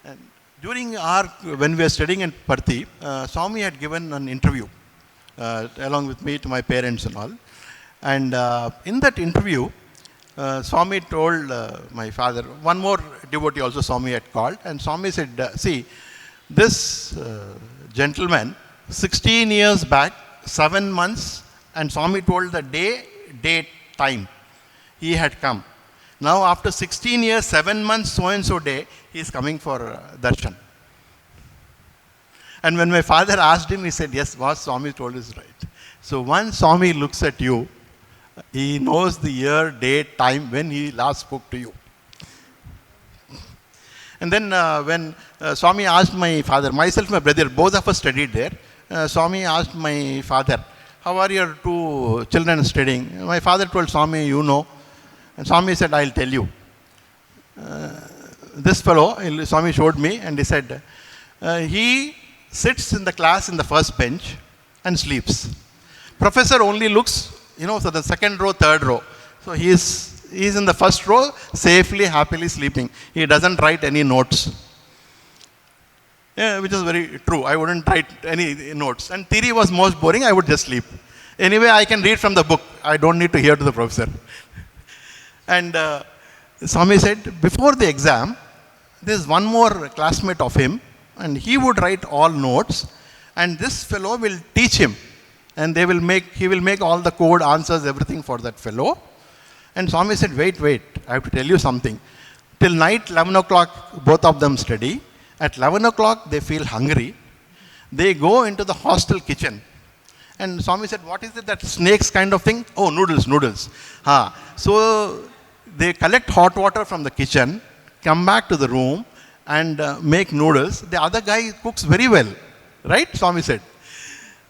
And during when we were studying in Parthi, Swami had given an interview along with me to my parents and all. And in that interview, Swami told my father, one more devotee also Swami had called, and Swami said, see, this gentleman, 16 years back, 7 months, and Swami told the date, time, he had come. Now after 16 years, 7 months, so-and-so day, he is coming for darshan. And when my father asked him, he said, yes, what Swami told is right. So once Swami looks at you, he knows the year, date, time, when he last spoke to you. And then when Swami asked my father, myself, my brother, both of us studied there. Swami asked my father, how are your 2 children studying? My father told Swami, you know. And Swami said, I'll tell you. This fellow, Swami showed me, and he said, he sits in the class in the first bench and sleeps. Professor only looks, so the second row, third row. So he is in the first row, safely, happily sleeping. He doesn't write any notes. Yeah, which is very true. I wouldn't write any notes. And theory was most boring. I would just sleep. Anyway, I can read from the book. I don't need to hear to the professor. And Swami said, before the exam, there's one more classmate of him, and he would write all notes, and this fellow will teach him. And he will make all the code, answers, everything for that fellow. And Swami said, wait, I have to tell you something. Till night, 11 o'clock, both of them study. At 11 o'clock, they feel hungry. They go into the hostel kitchen. And Swami said, what is it, that snakes kind of thing? Oh, noodles. So they collect hot water from the kitchen, come back to the room, and make noodles. The other guy cooks very well. Right? Swami said.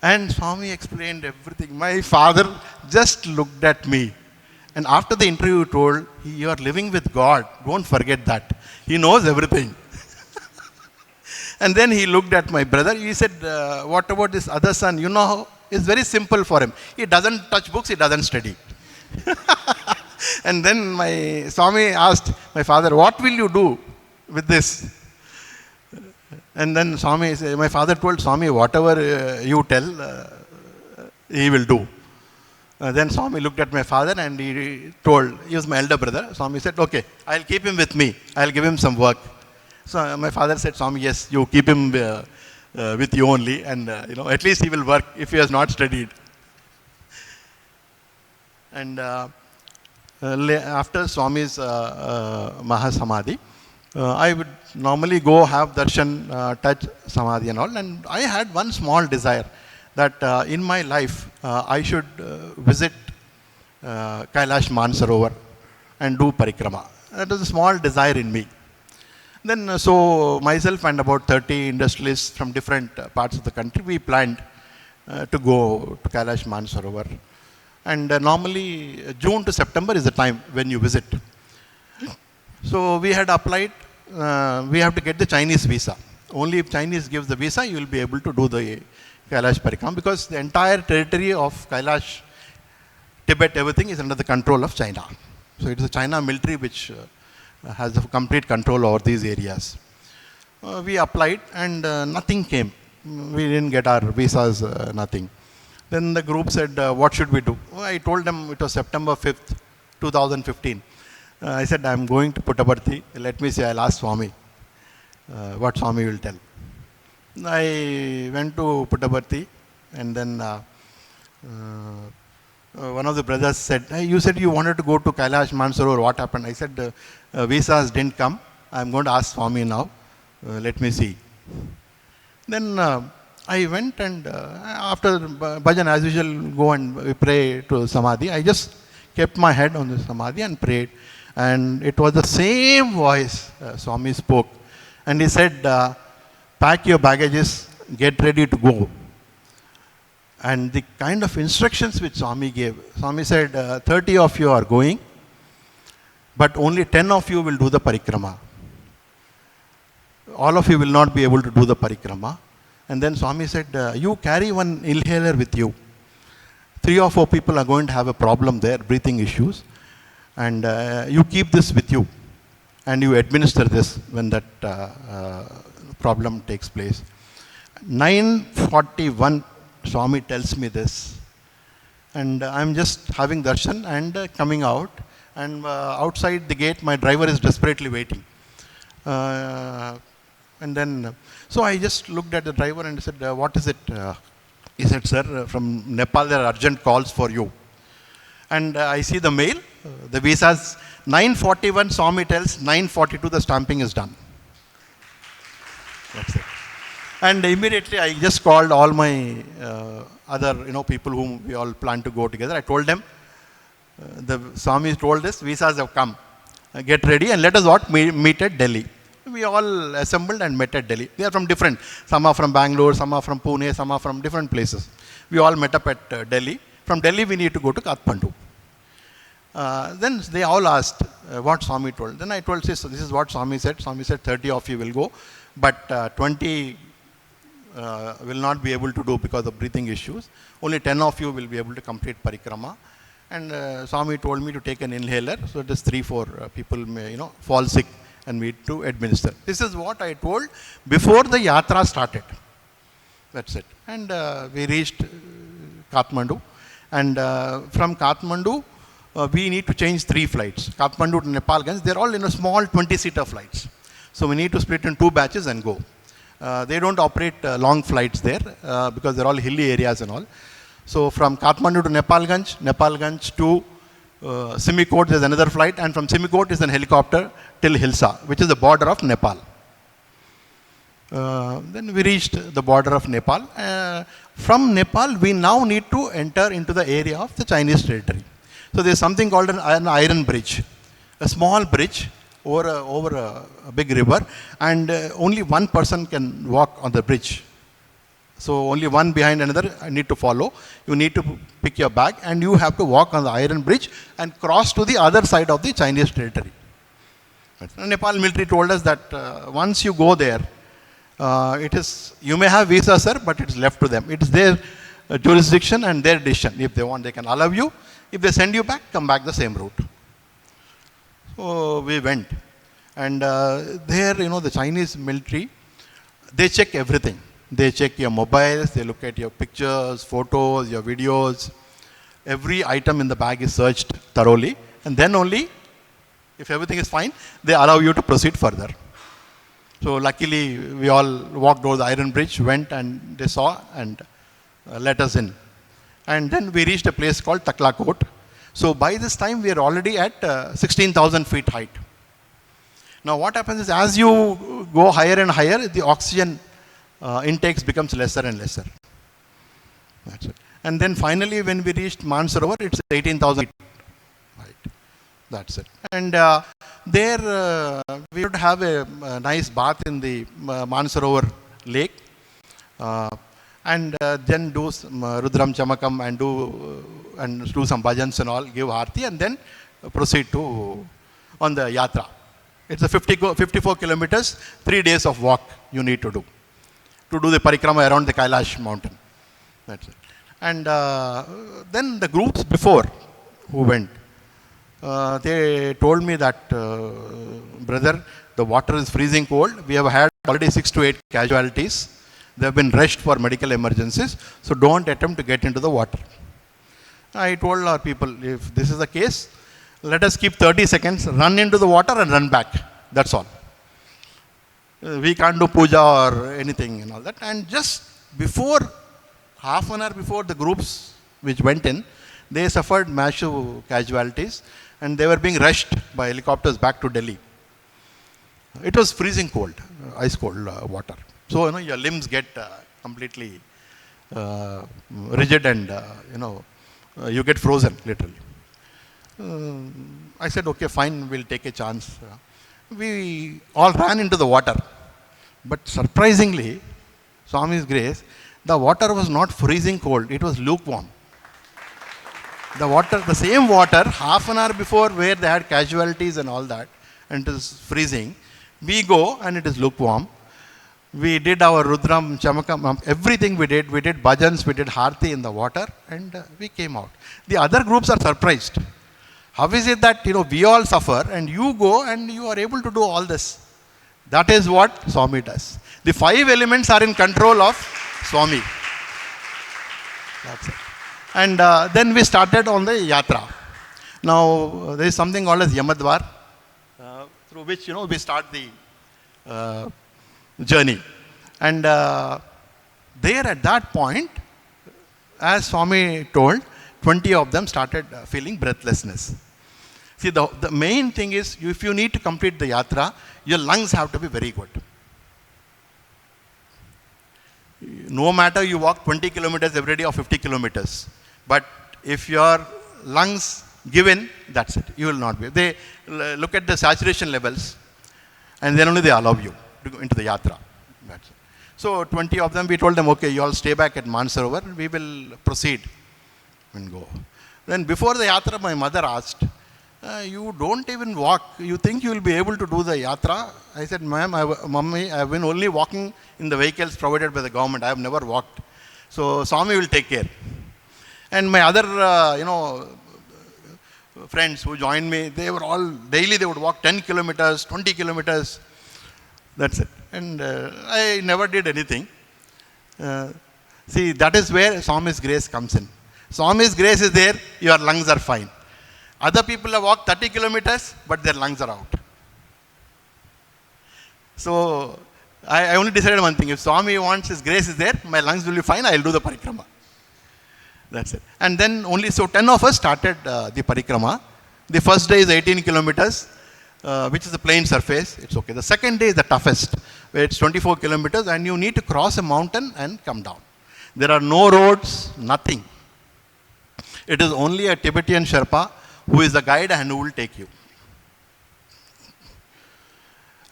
And Swami explained everything. My father just looked at me. And after the interview, he told, you are living with God. Don't forget that. He knows everything. And then he looked at my brother. He said, what about this other son? It's very simple for him. He doesn't touch books. He doesn't study. And then my Swami asked my father, what will you do with this? And then my father told Swami, whatever you tell, he will do. Then Swami looked at my father and he was my elder brother. Swami said, okay, I'll keep him with me. I'll give him some work. So my father said, Swami, yes, you keep him with you only, and at least he will work if he has not studied. And after Swami's Mahasamadhi, I would normally go have darshan, touch samadhi and all. And I had one small desire that in my life I should visit Kailash Mansarovar and do Parikrama. That was a small desire in me. Then so myself and about 30 industrialists from different parts of the country, we planned to go to Kailash Mansarovar. And normally June to September is the time when you visit. So we had applied, we have to get the Chinese visa. Only if Chinese gives the visa, you will be able to do the Kailash Parikrama, because the entire territory of Kailash, Tibet, everything is under the control of China. So it is the China military which has the complete control over these areas. We applied and nothing came. We didn't get our visas, nothing. Then the group said, what should we do? I told them it was September 5th, 2015. I said, I'm going to Puttaparthi. Let me see, I'll ask Swami what Swami will tell. I went to Puttaparthi, and then one of the brothers said, hey, you said you wanted to go to Kailash Mansarovar, what happened? I said, visas didn't come. I'm going to ask Swami now. Let me see. Then I went, and after bhajan, as usual, go and we pray to Samadhi. I just kept my head on the Samadhi and prayed. And it was the same voice Swami spoke. And he said, pack your baggages, get ready to go. And the kind of instructions which Swami gave, Swami said, 30 of you are going, but only 10 of you will do the Parikrama. All of you will not be able to do the Parikrama. And then Swami said, you carry one inhaler with you. 3 or 4 people are going to have a problem there, breathing issues. And you keep this with you. And you administer this when that problem takes place. 9:41, Swami tells me this. And I'm just having darshan and coming out. And outside the gate, my driver is desperately waiting. And then, so I just looked at the driver and said, what is it? He said, sir, from Nepal there are urgent calls for you. And I see the mail, the visas, 9:41, Swami tells, 9:42 the stamping is done. That's it. And immediately I just called all my other people whom we all plan to go together. I told them, the Swami told us, visas have come. Get ready and let us meet at Delhi. We all assembled and met at Delhi. They are from different. Some are from Bangalore, some are from Pune, some are from different places. We all met up at Delhi. From Delhi, we need to go to Kathmandu. Then they all asked what Swami told. Then I told, this is what Swami said. Swami said 30 of you will go, but 20 will not be able to do because of breathing issues. Only 10 of you will be able to complete Parikrama. And Swami told me to take an inhaler, so just 3-4 people may fall sick and we need to administer. This is what I told before the yatra started. That's it. And we reached Kathmandu. And from Kathmandu, we need to change 3 flights. Kathmandu to Nepalganj, they're all in a small 20-seater flights. So we need to split in 2 batches and go. They don't operate long flights there because they're all hilly areas and all. So from Kathmandu to Nepalganj, Nepalganj to Simikot, there's another flight, and from Simikot is an helicopter till Hilsa, which is the border of Nepal. Then we reached the border of Nepal. From Nepal, we now need to enter into the area of the Chinese territory. So there's something called an iron bridge, a small bridge over a big river, and only one person can walk on the bridge. So only one behind another need to follow. You need to pick your bag and you have to walk on the iron bridge and cross to the other side of the Chinese territory. And Nepal military told us that once you go there, you may have visa, sir, but it's left to them. It's their jurisdiction and their decision. If they want, they can allow you. If they send you back, come back the same route. So we went. And there, the Chinese military, they check everything. They check your mobiles, they look at your pictures, photos, your videos. Every item in the bag is searched thoroughly. And then only, if everything is fine, they allow you to proceed further. So luckily, we all walked over the iron bridge, went and they saw and let us in. And then we reached a place called Taklakot. So by this time we are already at 16,000 feet height. Now what happens is, as you go higher and higher, the oxygen intakes becomes lesser and lesser. That's it. And then finally when we reached Mansarovar, it's 18,000 feet height. That's it. And there we would have a nice bath in the Mansarovar lake. And then do some Rudram Chamakam and do some bhajans and all, give Aarti, and then proceed to on the yatra. It's a 54 kilometers, 3 days of walk you need to do the Parikrama around the Kailash mountain. That's it. And then the groups before who went, they told me that, brother, the water is freezing cold. We have had already 6 to 8 casualties. They have been rushed for medical emergencies, so don't attempt to get into the water. I told our people, if this is the case, let us keep 30 seconds, run into the water and run back. That's all. We can't do puja or anything and all that. And just before, half an hour before the groups which went in, they suffered massive casualties and they were being rushed by helicopters back to Delhi. It was freezing cold, ice cold water. So, your limbs get completely rigid and, you get frozen, literally. I said, okay, fine, we'll take a chance. We all ran into the water. But surprisingly, Swami's grace, the water was not freezing cold, it was lukewarm. The same water, half an hour before where they had casualties and all that, and it is freezing, we go and it is lukewarm. We did our Rudram, Chamakam, everything we did. We did bhajans, we did Harti in the water, and we came out. The other groups are surprised. How is it that, we all suffer and you go and you are able to do all this? That is what Swami does. The 5 elements are in control of Swami. That's it. And then we started on the yatra. Now, there is something called as Yamadvar, through which, we start the journey. And there at that point, as Swami told, 20 of them started feeling breathlessness. See, the main thing is, if you need to complete the yatra, your lungs have to be very good. No matter you walk 20 kilometers every day or 50 kilometers, but if your lungs give in, that's it. You will not be. They look at the saturation levels and then only they allow you to go into the yatra. That's it. So 20 of them, we told them, okay, you all stay back at Mansarovar, we will proceed and go. Then before the yatra, my mother asked, you don't even walk, you think you will be able to do the yatra? I said, ma'am, Mummy, I have been only walking in the vehicles provided by the government, I have never walked. So Swami will take care. And my other, friends who joined me, they were all, daily they would walk 10 kilometers, 20 kilometers. That's it. And I never did anything. See, that is where Swami's grace comes in. Swami's grace is there, your lungs are fine. Other people have walked 30 kilometers, but their lungs are out. So, I only decided one thing. If Swami wants his grace is there, my lungs will be fine, I will do the Parikrama. That's it. And then only, so 10 of us started the Parikrama. The first day is 18 kilometers, which is a plain surface. It's okay. The second day is the toughest, where it's 24 kilometers and you need to cross a mountain and come down. There are no roads, nothing. It is only a Tibetan Sherpa who is the guide and who will take you.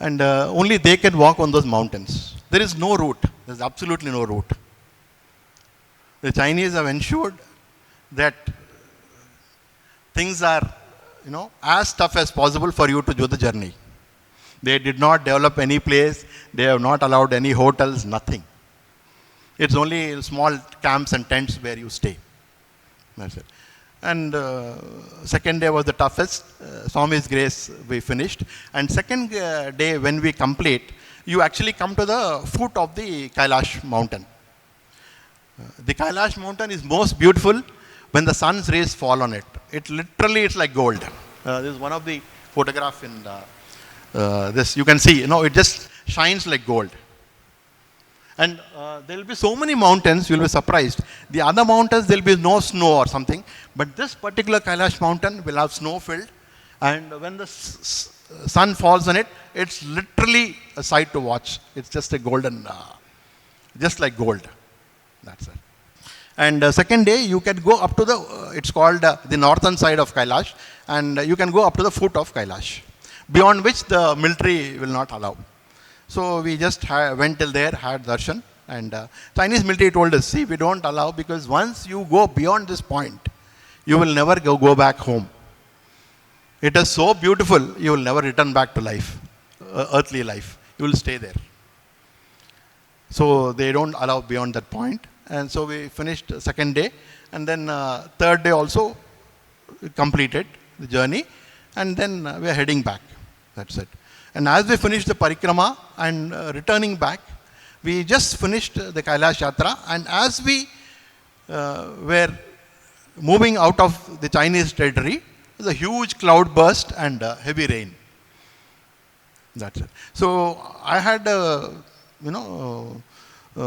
And only they can walk on those mountains. There is no route. There is absolutely no route. The Chinese have ensured that things are, as tough as possible for you to do the journey. They did not develop any place. They have not allowed any hotels, nothing. It's only small camps and tents where you stay. That's it. And second day was the toughest. Swami's grace, we finished. And second day, when we complete, you actually come to the foot of the Kailash mountain. The Kailash mountain is most beautiful when the sun's rays fall on it. It literally, it's like gold. This is one of the photographs in this. You can see, it just shines like gold. And there will be so many mountains, you will be surprised. The other mountains, there will be no snow or something, But this particular Kailash mountain will have snow filled, and when the sun falls on it, it's literally a sight to watch. It's just a golden, just like gold. That's it. And second day, you can go up to the, it's called the northern side of Kailash, and you can go up to the foot of Kailash, beyond which the military will not allow. So we just went till there, had darshan, and Chinese military told us, see, we don't allow, because once you go beyond this point, you will never go back home. It is so beautiful, you will never return back to life, earthly life. You will stay there. So they don't allow beyond that point. And so we finished second day, and then third day also completed the journey, and then we are heading back. That's it. And as we finished the Parikrama and returning back, we just finished the Kailash Yatra, and as we were moving out of the Chinese territory, there was a huge cloud burst and heavy rain. That's it. So I had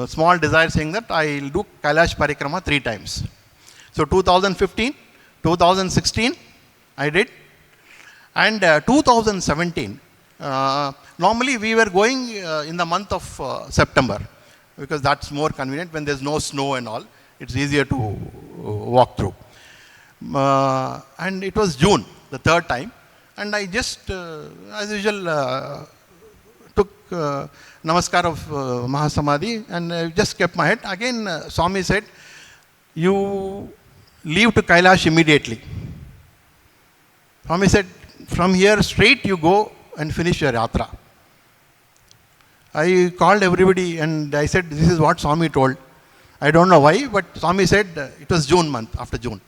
small desire saying that I'll do Kailash Parikrama 3 times. So 2015, 2016, I did. And 2017, normally we were going in the month of September, because that's more convenient when there's no snow and all. It's easier to walk through. And it was June, the third time. And I just, as usual, took Namaskar of Mahasamadhi, and I just kept my head. Again, Swami said, you leave to Kailash immediately. Swami said, from here straight you go and finish your yatra. I called everybody and I said, this is what Swami told. I don't know why, but Swami said, it was June month, after June.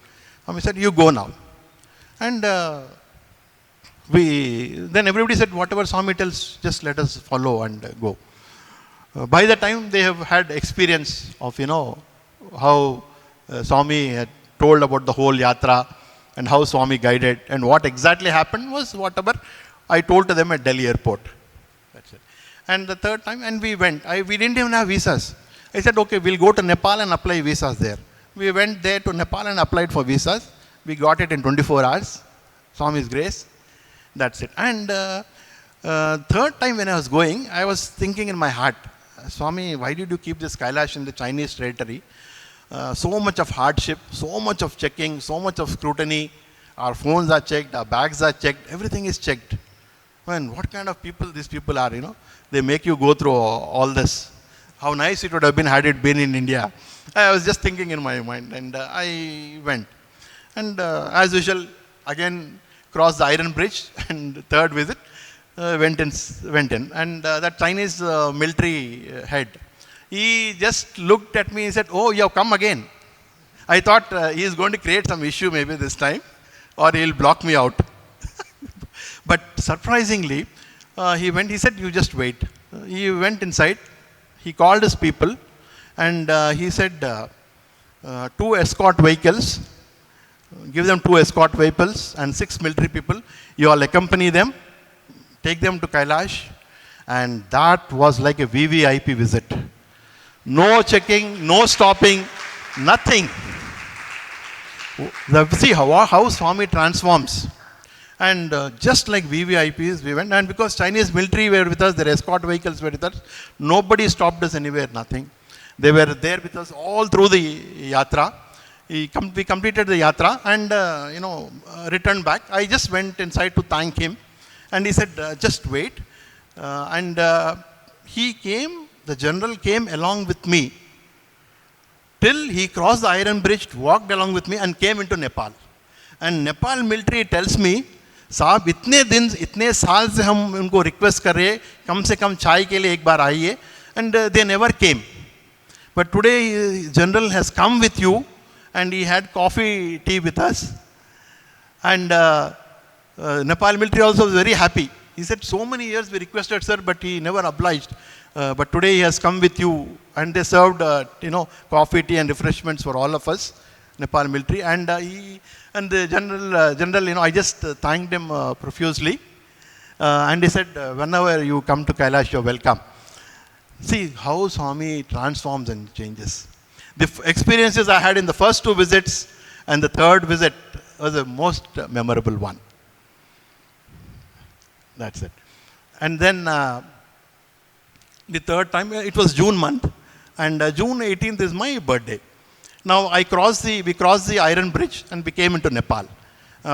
Swami said, you go now. And then everybody said, whatever Swami tells, just let us follow and go. By the time they have had experience of, how Swami had told about the whole yatra and how Swami guided, and what exactly happened was whatever I told to them at Delhi airport. That's it. And the third time, and we went. We didn't even have visas. I said, okay, we'll go to Nepal and apply visas there. We went there to Nepal and applied for visas. We got it in 24 hours. Swami's grace. That's it. And third time when I was going, I was thinking in my heart, Swami, why did you keep this Kailash in the Chinese territory? So much of hardship, so much of checking, so much of scrutiny. Our phones are checked, our bags are checked, everything is checked. Man, what kind of people these people are, They make you go through all this. How nice it would have been had it been in India. I was just thinking in my mind, and I went. And as usual, again, crossed the Iron Bridge, and third visit, went in. And that Chinese military head, he just looked at me and said, oh, you have come again. I thought he is going to create some issue maybe this time, or he'll block me out. But surprisingly, he said, you just wait. He went inside, he called his people, and he said, 2 escort vehicles, give them 2 escort vehicles and 6 military people. You all accompany them, take them to Kailash, and that was like a VVIP visit. No checking, no stopping, nothing. See how Swami transforms. And just like VVIPs, we went. And because Chinese military were with us, their escort vehicles were with us, nobody stopped us anywhere, nothing. They were there with us all through the yatra. We completed the yatra and, returned back. I just went inside to thank him. And he said, just wait. He came, the general came along with me till he crossed the Iron Bridge, walked along with me and came into Nepal. And Nepal military tells me, साहब इतने साल से हम उनको request कर रहे कम से कम चाय के लिए एक बार आइए, and they never came. But today general has come with you, and he had coffee, tea with us. And Nepal military also was very happy. He said, so many years we requested, sir, but he never obliged. But today he has come with you, and they served, coffee, tea, and refreshments for all of us, Nepal military. And the general, I just thanked him profusely. And he said, whenever you come to Kailash, you're welcome. See how Swami transforms and changes. The experiences I had in the first 2 visits And the third visit was the most memorable one. That's it. And then the third time, it was June month, and June 18th is my birthday. Now we crossed the Iron Bridge and we came into Nepal.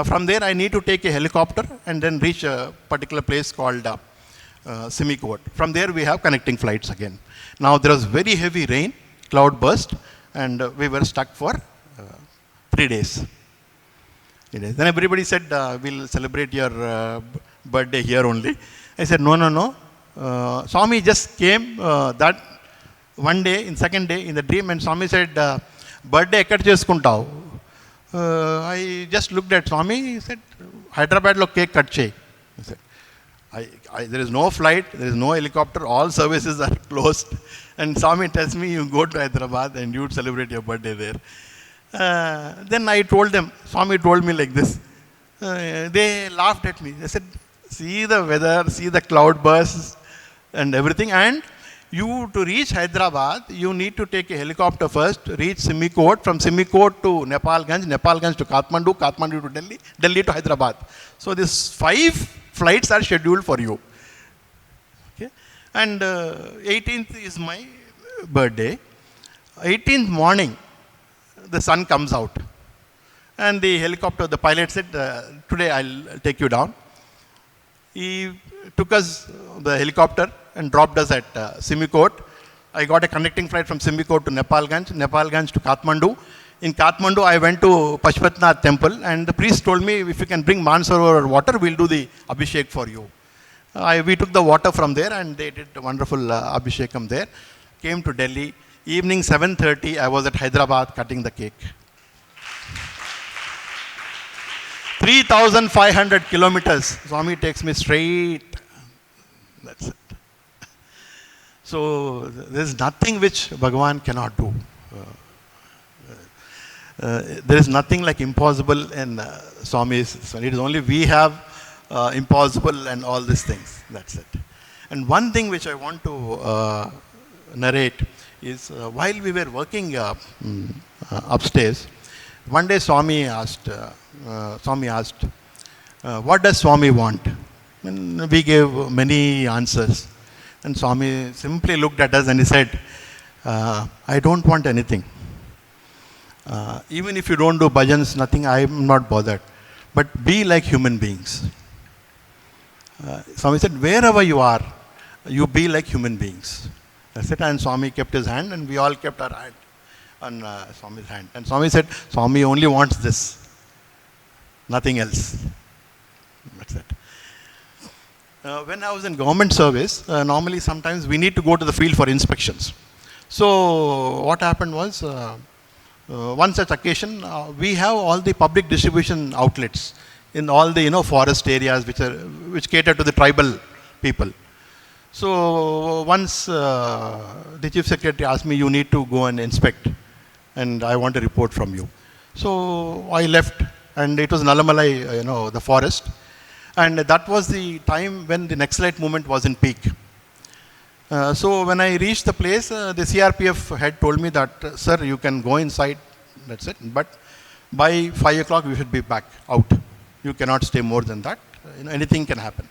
From there I need to take a helicopter and then reach a particular place called Simikot. From there we have connecting flights again. Now there was very heavy rain, cloud burst, and we were stuck for 3 days. Then everybody said, we'll celebrate your birthday here only. I said, no. Swami just came that one day, in second day, in the dream, and Swami said, birthday ekkada cheskuntavu. I just looked at Swami. He said, Hyderabad lo cake cut cheyi. I said, there is no flight, there is no helicopter, all services are closed. And Swami tells me, you go to Hyderabad and you celebrate your birthday there. Then I told them, Swami told me like this. They laughed at me. They said, see the weather, see the cloud bursts and everything. And you, to reach Hyderabad, you need to take a helicopter first, reach Simikot, from Simikot to Nepalganj to Kathmandu, Kathmandu to Delhi, Delhi to Hyderabad. So these 5 flights are scheduled for you. Okay? And 18th is my birthday. 18th morning, the sun comes out. And the helicopter, the pilot said, today I'll take you down. He took us, the helicopter, and dropped us at Simikot. I got a connecting flight from Simikot to Nepalganj to Kathmandu. In Kathmandu, I went to Pashupatinath temple, and the priest told me, if you can bring Mansarovar water, we'll do the Abhishek for you. We took the water from there, and they did a wonderful Abhishekam there. Came to Delhi. Evening 7:30, I was at Hyderabad cutting the cake. 3,500 kilometers. Swami takes me straight. That's it. So there is nothing which Bhagawan cannot do. There is nothing like impossible in Swami's. It is only we have impossible and all these things. That's it. And one thing which I want to narrate is while we were working upstairs, one day Swami asked, what does Swami want? And we gave many answers. And Swami simply looked at us and he said, I don't want anything. Even if you don't do bhajans, nothing, I am not bothered. But be like human beings. Swami said, wherever you are, you be like human beings. That's it. And Swami kept his hand, and we all kept our hand on Swami's hand. And Swami said, Swami only wants this, nothing else. That's it. When I was in government service, normally sometimes we need to go to the field for inspections. So what happened was, one such occasion, we have all the public distribution outlets in all the forest areas which cater to the tribal people. So once the chief secretary asked me, you need to go and inspect, and I want a report from you. So I left, and it was Nalamalai, the forest. And that was the time when the Naxalite movement was in peak. So when I reached the place, the CRPF head told me that, sir, you can go inside, that's it. But by 5 o'clock, you should be back out. You cannot stay more than that. Anything can happen.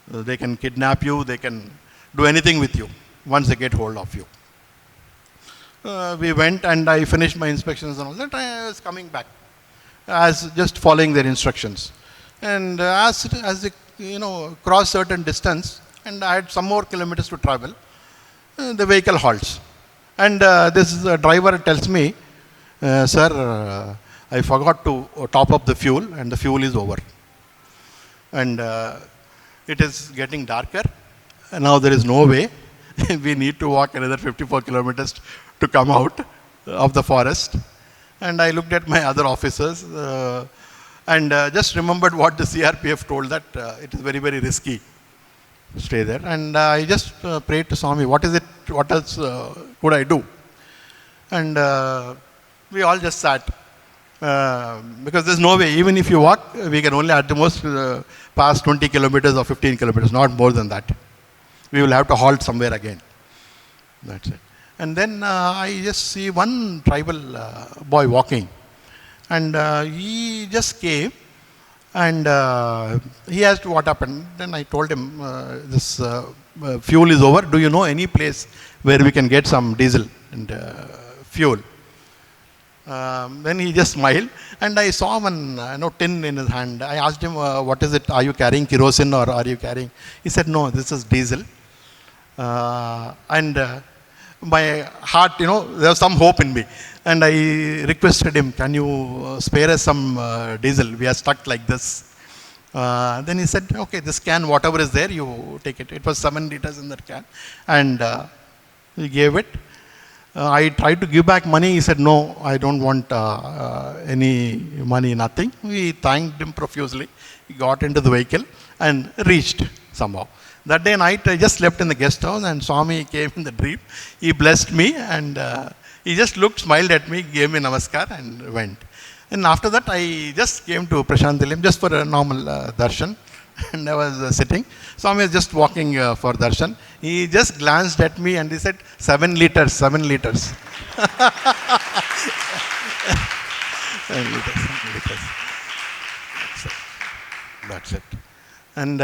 They can kidnap you, they can do anything with you once they get hold of you. We went and I finished my inspections and all that. I was coming back as just following their instructions. And as they cross certain distance, and I had some more kilometers to travel, the vehicle halts. And this driver tells me, sir, I forgot to top up the fuel, and the fuel is over. And it is getting darker, and now there is no way. We need to walk another 54 kilometers to come out of the forest. And I looked at my other officers, and just remembered what the CRPF told, that it is very, very risky to stay there. And I just prayed to Swami, what else could I do? And we all just sat. Because there's no way, even if you walk, we can only at the most pass 20 kilometers or 15 kilometers, not more than that. We will have to halt somewhere again. That's it. And then I just see one tribal boy walking. And he just came and he asked what happened. Then I told him, this fuel is over. Do you know any place where we can get some diesel and fuel? Then he just smiled, and I saw one tin in his hand. I asked him, what is it? Are you carrying kerosene or are you carrying? He said, no, this is diesel. And my heart, there was some hope in me. And I requested him, can you spare us some diesel? We are stuck like this. Then he said, okay, this can, whatever is there, you take it. It was 7 liters in that can. And he gave it. I tried to give back money. He said, no, I don't want any money, nothing. We thanked him profusely. He got into the vehicle and reached somehow. That day night, I just slept in the guest house, and Swami came in the dream. He blessed me, and he just looked, smiled at me, gave me namaskar, and went. And after that, I just came to Prashantilayam just for a normal darshan. And I was sitting. Swami was just walking for darshan. He just glanced at me and he said, 7 liters, 7 liters. 7 liters, 7 liters. That's it. And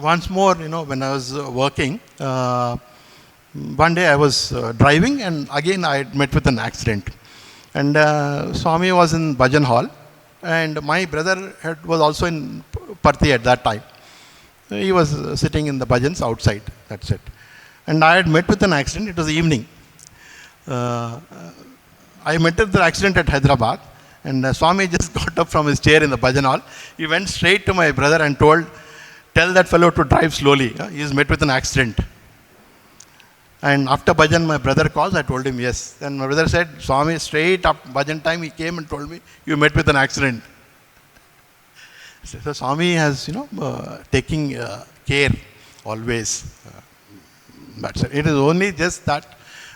once more, when I was working, one day I was driving, and again I met with an accident. And Swami was in Bhajan Hall, and my brother was also in Parthi at that time. He was sitting in the bhajans outside, that's it. And I had met with an accident, it was evening. I met with the accident at Hyderabad, and Swami just got up from his chair in the bhajan hall. He went straight to my brother and told, tell that fellow to drive slowly. He is met with an accident. And after bhajan, my brother calls, I told him yes. Then my brother said, Swami, straight up bhajan time, he came and told me, you met with an accident. So Swami has, taking care always. That's it. It is only just that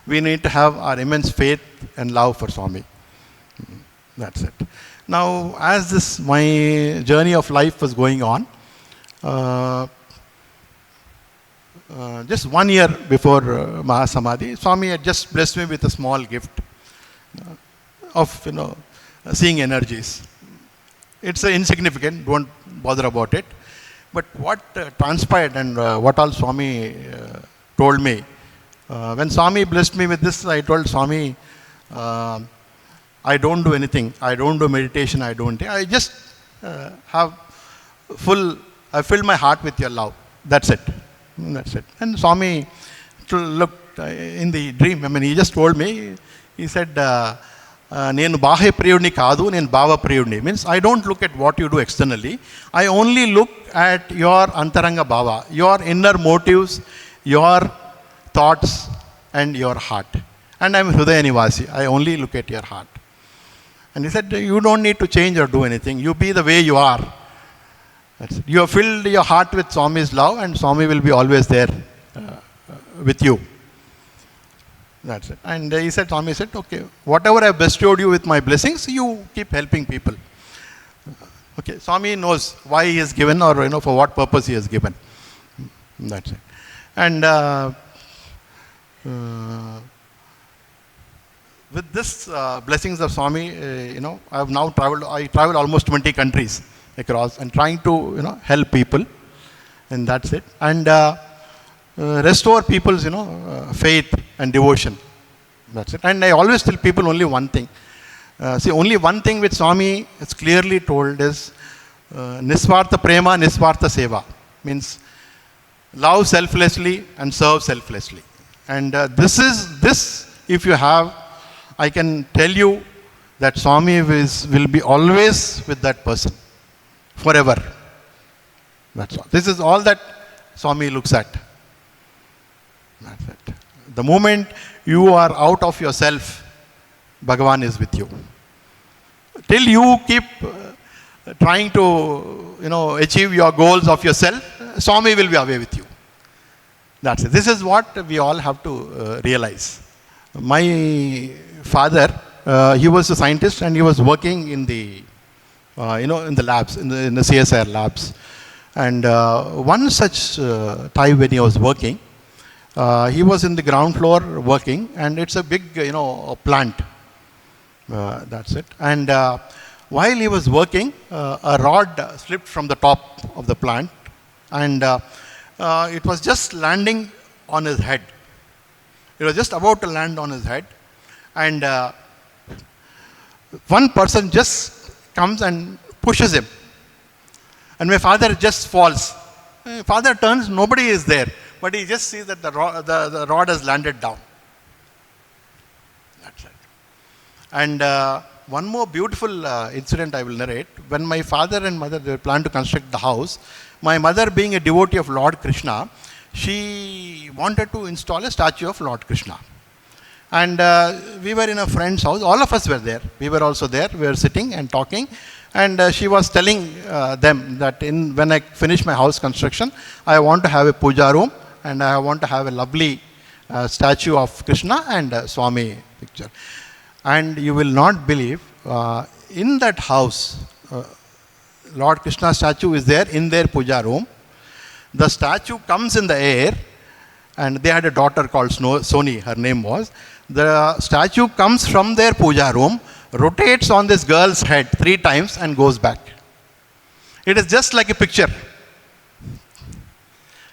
we need to have our immense faith and love for Swami. That's it. Now, as my journey of life was going on, just 1 year before Mahasamadhi, Swami had just blessed me with a small gift of, seeing energies. It's insignificant, don't bother about it. But what transpired and what all Swami told me, when Swami blessed me with this, I told Swami, I don't do anything. I don't do meditation. I just I filled my heart with your love. That's it. That's it. And Swami looked in the dream. He just told me, he said, Nenu Bahe Priyudni Kadu, Nenu Bhava Priyudni. Means I don't look at what you do externally. I only look at your Antaranga Bhava, your inner motives, your thoughts, and your heart. And I'm Hridaya Nivasi. I only look at your heart. And he said, you don't need to change or do anything. You be the way you are. That's it. You have filled your heart with Swami's love, and Swami will be always there with you. That's it. And Swami said, okay, whatever I bestowed you with my blessings, you keep helping people. Okay, Swami knows why he has given, or for what purpose he has given. That's it. And with this blessings of Swami, I have now traveled almost 20 countries across and trying to, help people. And that's it. And restore people's, faith and devotion. That's it. And I always tell people only one thing. Only one thing which Swami has clearly told is Nisvartha Prema, Nisvartha Seva. Means love selflessly and serve selflessly. And this, if you have, I can tell you that Swami will be always with that person. Forever. That's all. This is all that Swami looks at. That's it. The moment you are out of yourself, Bhagawan is with you. Till you keep trying to, achieve your goals of yourself, Swami will be away with you. That's it. This is what we all have to realize. My father, he was a scientist, and he was working in the, in the labs, in the CSIR labs. And one such time when he was working, he was in the ground floor working, and it's a big, plant. That's it. And while he was working, a rod slipped from the top of the plant, and it was just landing on his head. It was just about to land on his head, and one person just comes and pushes him. And my father just falls. Father turns, nobody is there, but he just sees that the rod has landed down. That's it. And one more beautiful incident I will narrate. When my father and mother, they planned to construct the house, my mother, being a devotee of Lord Krishna, she wanted to install a statue of Lord Krishna. And we were in a friend's house. All of us were there. We were also there. We were sitting and talking. And she was telling them that when I finish my house construction, I want to have a puja room, and I want to have a lovely statue of Krishna and Swami picture. And you will not believe, in that house, Lord Krishna statue is there in their puja room. The statue comes in the air, and they had a daughter called Soni, her name was. The statue comes from their puja room, rotates on this girl's head 3 times and goes back. It is just like a picture.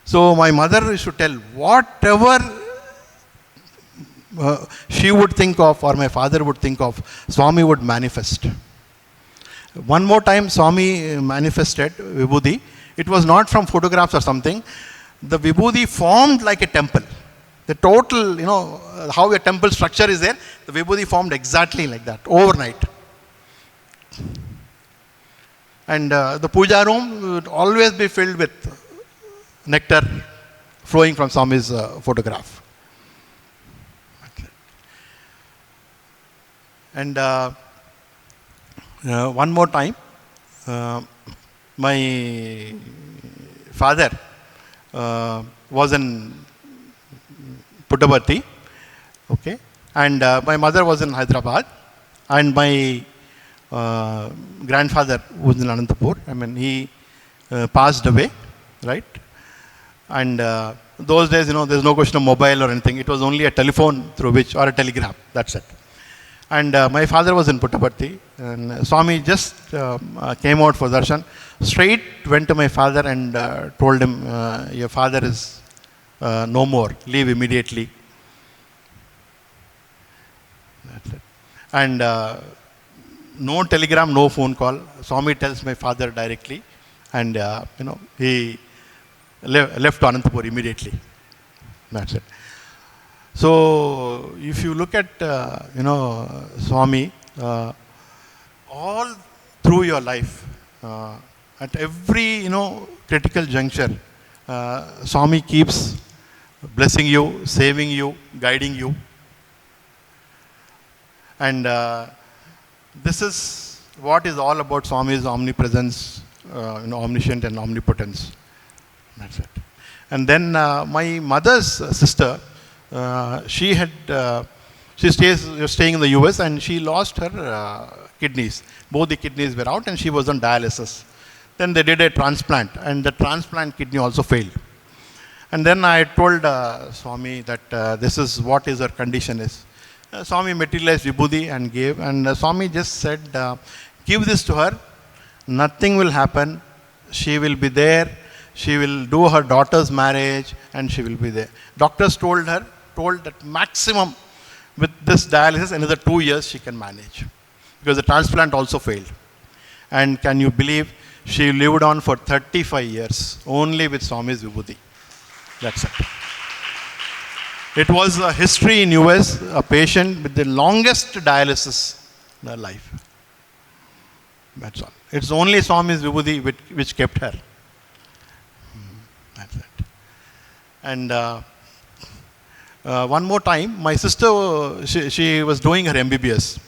So my mother used to tell, whatever she would think of or my father would think of, Swami would manifest. One more time Swami manifested Vibhuti. It was not from photographs or something. The Vibhuti formed like a temple. The total, how a temple structure is there, the Vibhuti formed exactly like that, overnight. And the puja room would always be filled with nectar flowing from Swami's photograph. And one more time, my father was in Puttaparthi, okay, and my mother was in Hyderabad, and my grandfather was in Anantapur. He passed away, right? And those days, there's no question of mobile or anything. It was only a telephone through which, or a telegram, that's it. And my father was in Puttaparthi, and Swami just came out for darshan, straight went to my father and told him, your father is no more, leave immediately. That's it. And no telegram, no phone call. Swami tells my father directly, and he left to Anantapur immediately. That's it. So if you look at Swami, all through your life, at every critical juncture, Swami keeps blessing you, saving you, guiding you. And this is what is all about Swami's omnipresence, omniscient and omnipotence. That's it. And then my mother's sister, she was staying in the US, and she lost her kidneys. Both the kidneys were out, and she was on dialysis. Then they did a transplant, and the transplant kidney also failed. And then I told Swami that this is what her condition is. Swami materialized Vibhuti and gave, and Swami just said, give this to her, nothing will happen, she will be there, she will do her daughter's marriage, and she will be there. Doctors told that maximum with this dialysis, another 2 years she can manage, because the transplant also failed. And can you believe, she lived on for 35 years, only with Swami's Vibhuti. That's it. It was a history in US, a patient with the longest dialysis in her life. That's all. It's only Swami's Vibhuti which kept her. That's it. And one more time, my sister, she was doing her MBBS,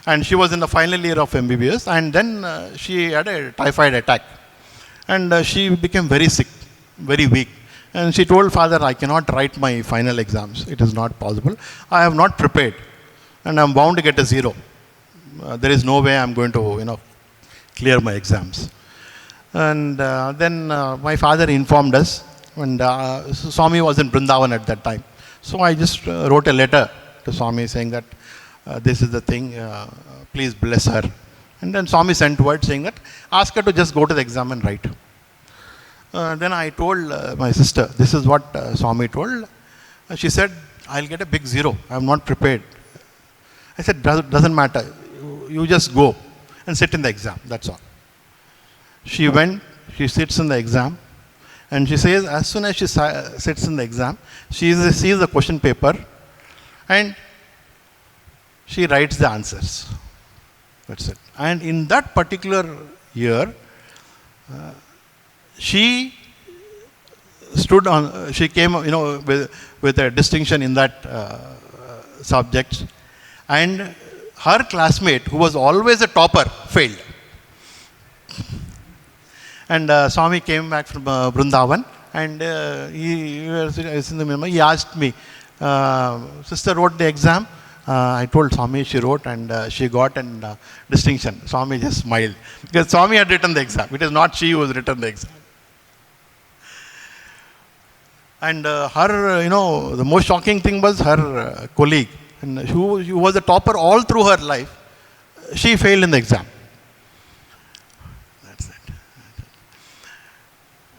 and she was in the final year of MBBS, and then she had a typhoid attack. And she became very sick, very weak. And she told father, I cannot write my final exams. It is not possible. I have not prepared, and I'm bound to get a 0. There is no way I'm going to, clear my exams. And then my father informed us, and Swami was in Vrindavan at that time. So I just wrote a letter to Swami saying that this is the thing, please bless her. And then Swami sent word saying that, ask her to just go to the exam and write. Then I told my sister, this is what Swami told. She said, I'll get a big 0. I'm not prepared. I said, doesn't matter. You just go and sit in the exam. That's all. She went, she sits in the exam, and she says, as soon as she sits in the exam, she sees the question paper, and she writes the answers. That's it. And in that particular year, she stood on, she came, with a distinction in that subject. And her classmate, who was always a topper, failed. And Swami came back from Vrindavan, and he asked me, sister wrote the exam. I told Swami she wrote, and she got a distinction. Swami just smiled, because Swami had written the exam. It is not she who has written the exam. And her, the most shocking thing was her colleague, and who was a topper all through her life. She failed in the exam. That's it.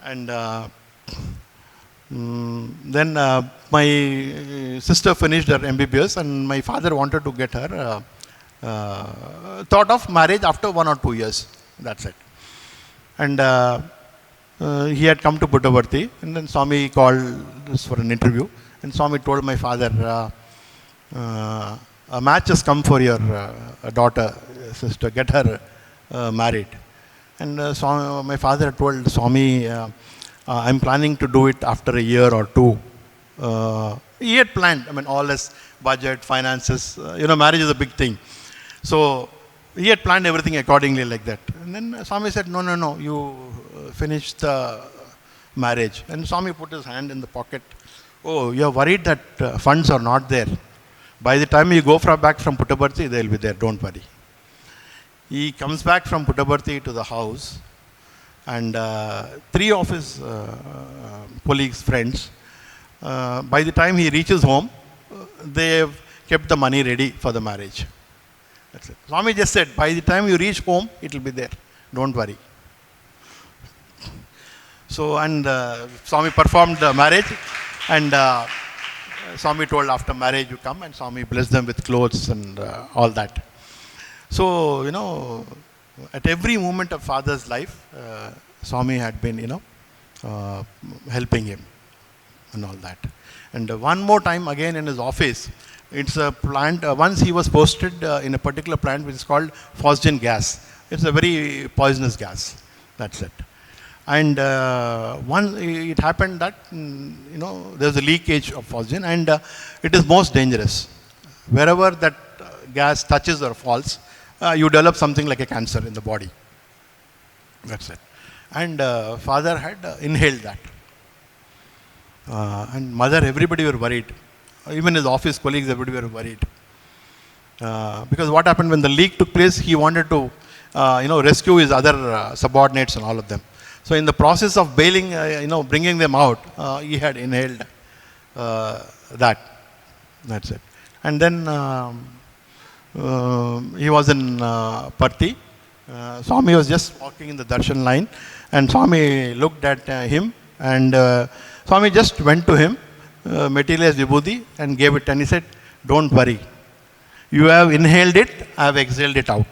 And then my sister finished her MBBS, and my father wanted to get her thought of marriage after 1 or 2 years. That's it. And he had come to Puttaparthi, and then Swami called us for an interview. And Swami told my father, a match has come for your daughter, sister, get her married. And my father told Swami, I'm planning to do it after a year or 2. He had planned, all his budget, finances, marriage is a big thing. So he had planned everything accordingly like that. And then Swami said, no, you finish the marriage. And Swami put his hand in the pocket. Oh, you're worried that funds are not there. By the time you go back from Puttaparthi, they'll be there, don't worry. He comes back from Puttaparthi to the house, and 3 of his colleagues, friends, by the time he reaches home, they have kept the money ready for the marriage. That's it. Swami just said, by the time you reach home, it will be there. Don't worry. So, and Swami performed the marriage, and Swami told after marriage you come, and Swami blessed them with clothes and all that. So, at every moment of father's life, Swami had been, helping him and all that. And one more time again in his office, it's a plant, once he was posted in a particular plant which is called Phosgene gas. It's a very poisonous gas. That's it. And it happened that, there's a leakage of phosgene, and it is most dangerous. Wherever that gas touches or falls, you develop something like a cancer in the body. That's it. And father had inhaled that. And mother, everybody were worried. Even his office colleagues, everybody were worried. Because what happened when the leak took place, he wanted to, rescue his other subordinates and all of them. So in the process of bailing, bringing them out, he had inhaled that. That's it. And then he was in Parthi. Swami was just walking in the darshan line, and Swami looked at him, and Swami just went to him, materialized vibhuti, and gave it, and he said, don't worry. You have inhaled it, I have exhaled it out.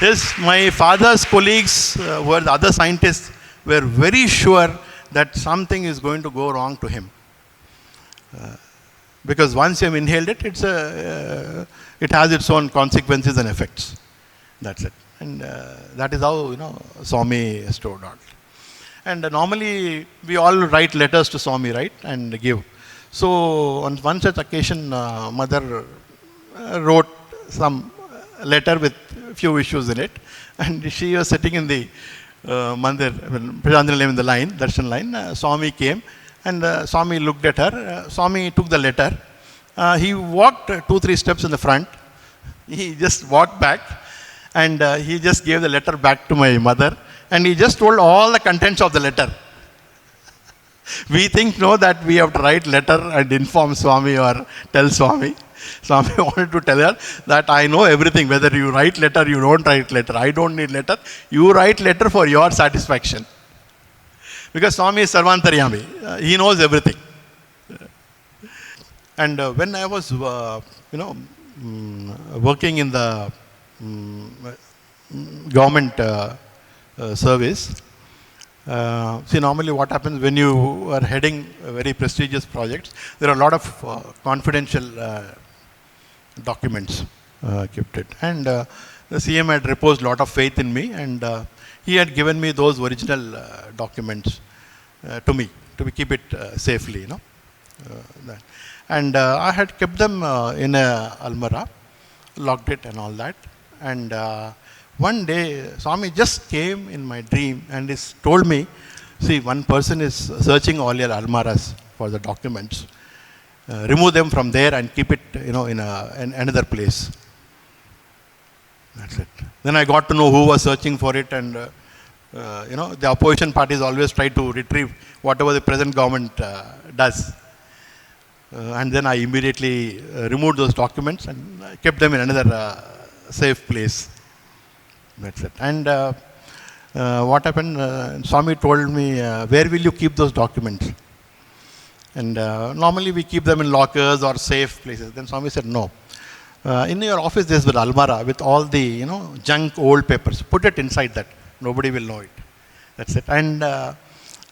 Yes, my father's colleagues, were the other scientists, were very sure that something is going to go wrong to him. Because once you have inhaled it, it has its own consequences and effects. That's it. And that is how, Swami stored out. And normally, we all write letters to Swami, right? And give. So, on one such occasion, mother wrote some letter with few issues in it, and she was sitting in the Mandir, in the line, darshan line. Swami came, and Swami looked at her. Swami took the letter. He walked 2-3 steps in the front. He just walked back, and he just gave the letter back to my mother, and he just told all the contents of the letter. We think, no, that we have to write letter and inform Swami or tell Swami. Swami wanted to tell her that I know everything, whether you write letter, you don't write letter. I don't need letter. You write letter for your satisfaction. Because Swami is Sarvantaryami. He knows everything. And when I was, working in the government service, see, normally what happens when you are heading very prestigious projects, there are a lot of confidential documents kept it. And the CM had reposed a lot of faith in me, and he had given me those original documents to me, to keep it safely, And I had kept them in a almirah, locked it and all that. And one day, Swami just came in my dream and he told me, see, one person is searching all your almirahs for the documents. Remove them from there and keep it, in another place. That's it. Then I got to know who was searching for it, and the opposition parties always try to retrieve whatever the present government does. And then I immediately removed those documents and kept them in another safe place. That's it. And what happened, Swami told me, where will you keep those documents? And normally we keep them in lockers or safe places. Then Swami said, no. In your office there's an almirah with all the, junk old papers. Put it inside that. Nobody will know it. That's it. And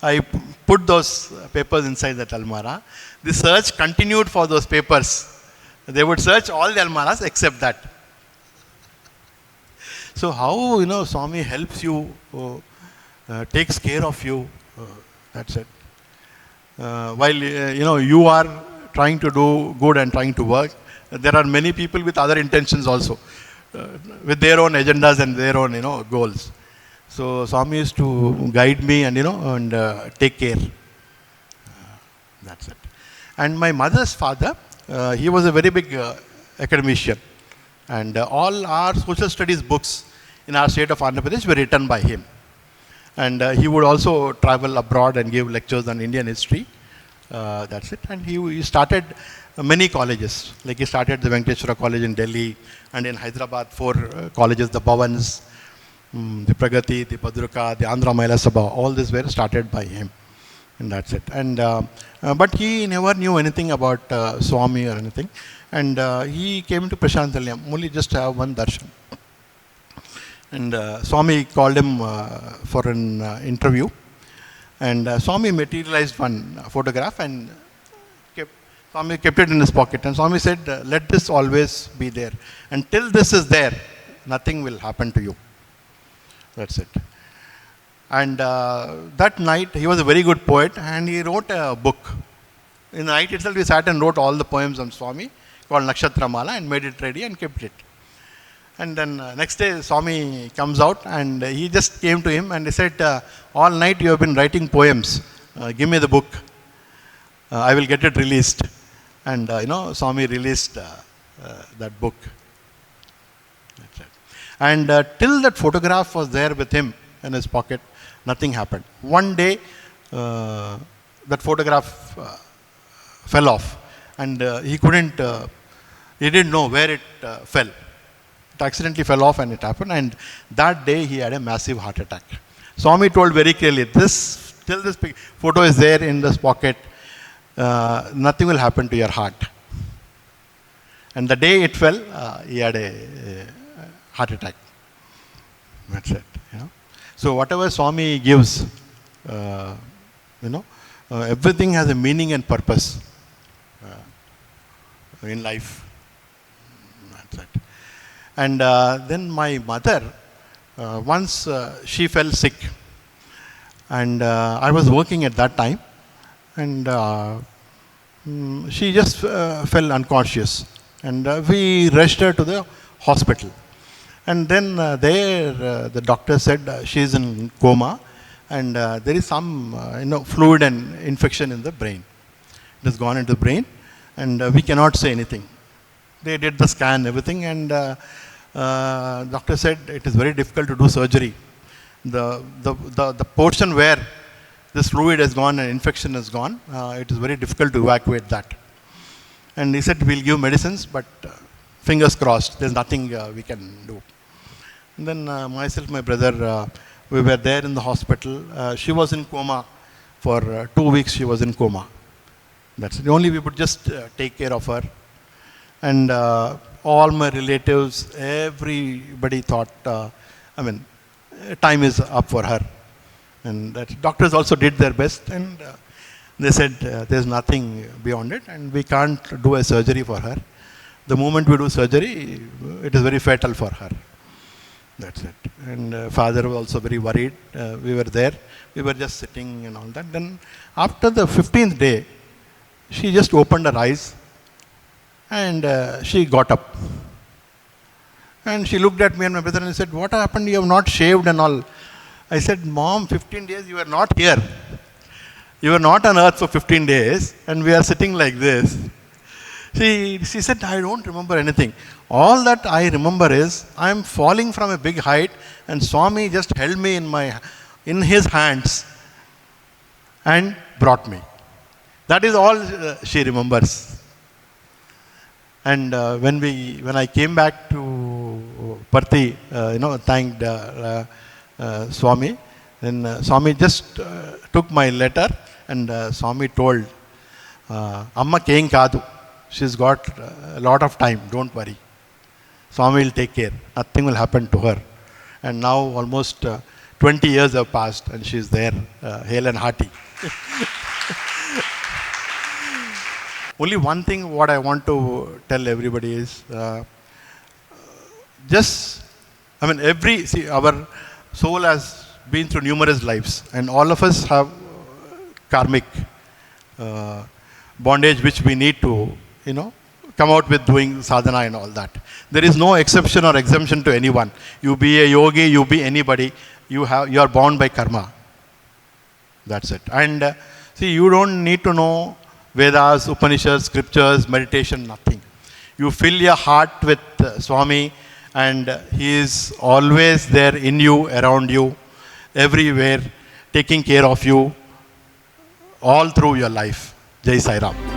I put those papers inside that almirah. The search continued for those papers. They would search all the almirahs except that. So how, Swami helps you, takes care of you, that's it. While, you are trying to do good and trying to work, there are many people with other intentions also, with their own agendas and their own, goals. So Swami used to guide me and, take care. That's it. And my mother's father, he was a very big academician. And all our social studies books in our state of Andhra Pradesh were written by him. And he would also travel abroad and give lectures on Indian history. That's it. And he started many colleges. Like he started the Venkateshwara College in Delhi, and in Hyderabad 4 colleges, the Bhavans, the Pragati, the Padruka, the Andhra Mahila Sabha, all these were started by him. And that's it. And but he never knew anything about Swami or anything. And he came to Prashantalyam, only just have one darshan. And Swami called him for an interview. And Swami materialized one photograph and Swami kept it in his pocket. And Swami said, let this always be there. Until this is there, nothing will happen to you. That's it. And that night, he was a very good poet and he wrote a book. In the night itself, he sat and wrote all the poems on Swami called Nakshatra Mala and made it ready and kept it. And then next day, Swami comes out and he just came to him and he said, all night you have been writing poems. Give me the book. I will get it released. And, Swami released that book. That's it. And till that photograph was there with him in his pocket, nothing happened. One day, that photograph fell off. And he didn't know where it fell. It accidentally fell off and it happened. And that day he had a massive heart attack. Swami told very clearly, till this photo is there in this pocket, nothing will happen to your heart. And the day it fell, he had a heart attack. That's it. So whatever Swami gives, everything has a meaning and purpose in life. That's it. And then my mother, once she fell sick, and I was working at that time, and she just fell unconscious, and we rushed her to the hospital. And then the doctor said she is in coma, and there is some fluid and infection in the brain. It has gone into the brain, and we cannot say anything. They did the scan, everything, and doctor said it is very difficult to do surgery. The portion where this fluid has gone and infection has gone. It is very difficult to evacuate that. And he said, we'll give medicines, but fingers crossed, there's nothing we can do. And then myself, my brother, we were there in the hospital. She was in coma. For 2 weeks she was in coma. That's it. Only we could just take care of her. And all my relatives, everybody thought, time is up for her. And that doctors also did their best, and they said there's nothing beyond it, and we can't do a surgery for her. The moment we do surgery, it is very fatal for her. That's it. And father was also very worried. We were there. We were just sitting and all that. Then after the 15th day, she just opened her eyes and she got up. And she looked at me and my brother and said, what happened? You have not shaved and all. I said, Mom, 15 days you were not here. You were not on earth for 15 days and we are sitting like this. She said, I don't remember anything. All that I remember is I am falling from a big height and Swami just held me in his hands and brought me. That is all she remembers. And when I came back to Parthi, thanked Swami, then Swami just took my letter and Swami told, Amma Kein Kadu. She's got a lot of time, don't worry. Swami will take care. Nothing will happen to her. And now almost 20 years have passed and she's there, hale and hearty. Only one thing what I want to tell everybody is, our soul has been through numerous lives and all of us have karmic bondage which we need to, come out with doing sadhana and all that. There is no exception or exemption to anyone. You be a yogi, you be anybody, you are bound by karma. That's it. And you don't need to know Vedas, Upanishads, scriptures, meditation, nothing. You fill your heart with Swami and he is always there in you, around you, everywhere, taking care of you all through your life. Jai Sai Ram.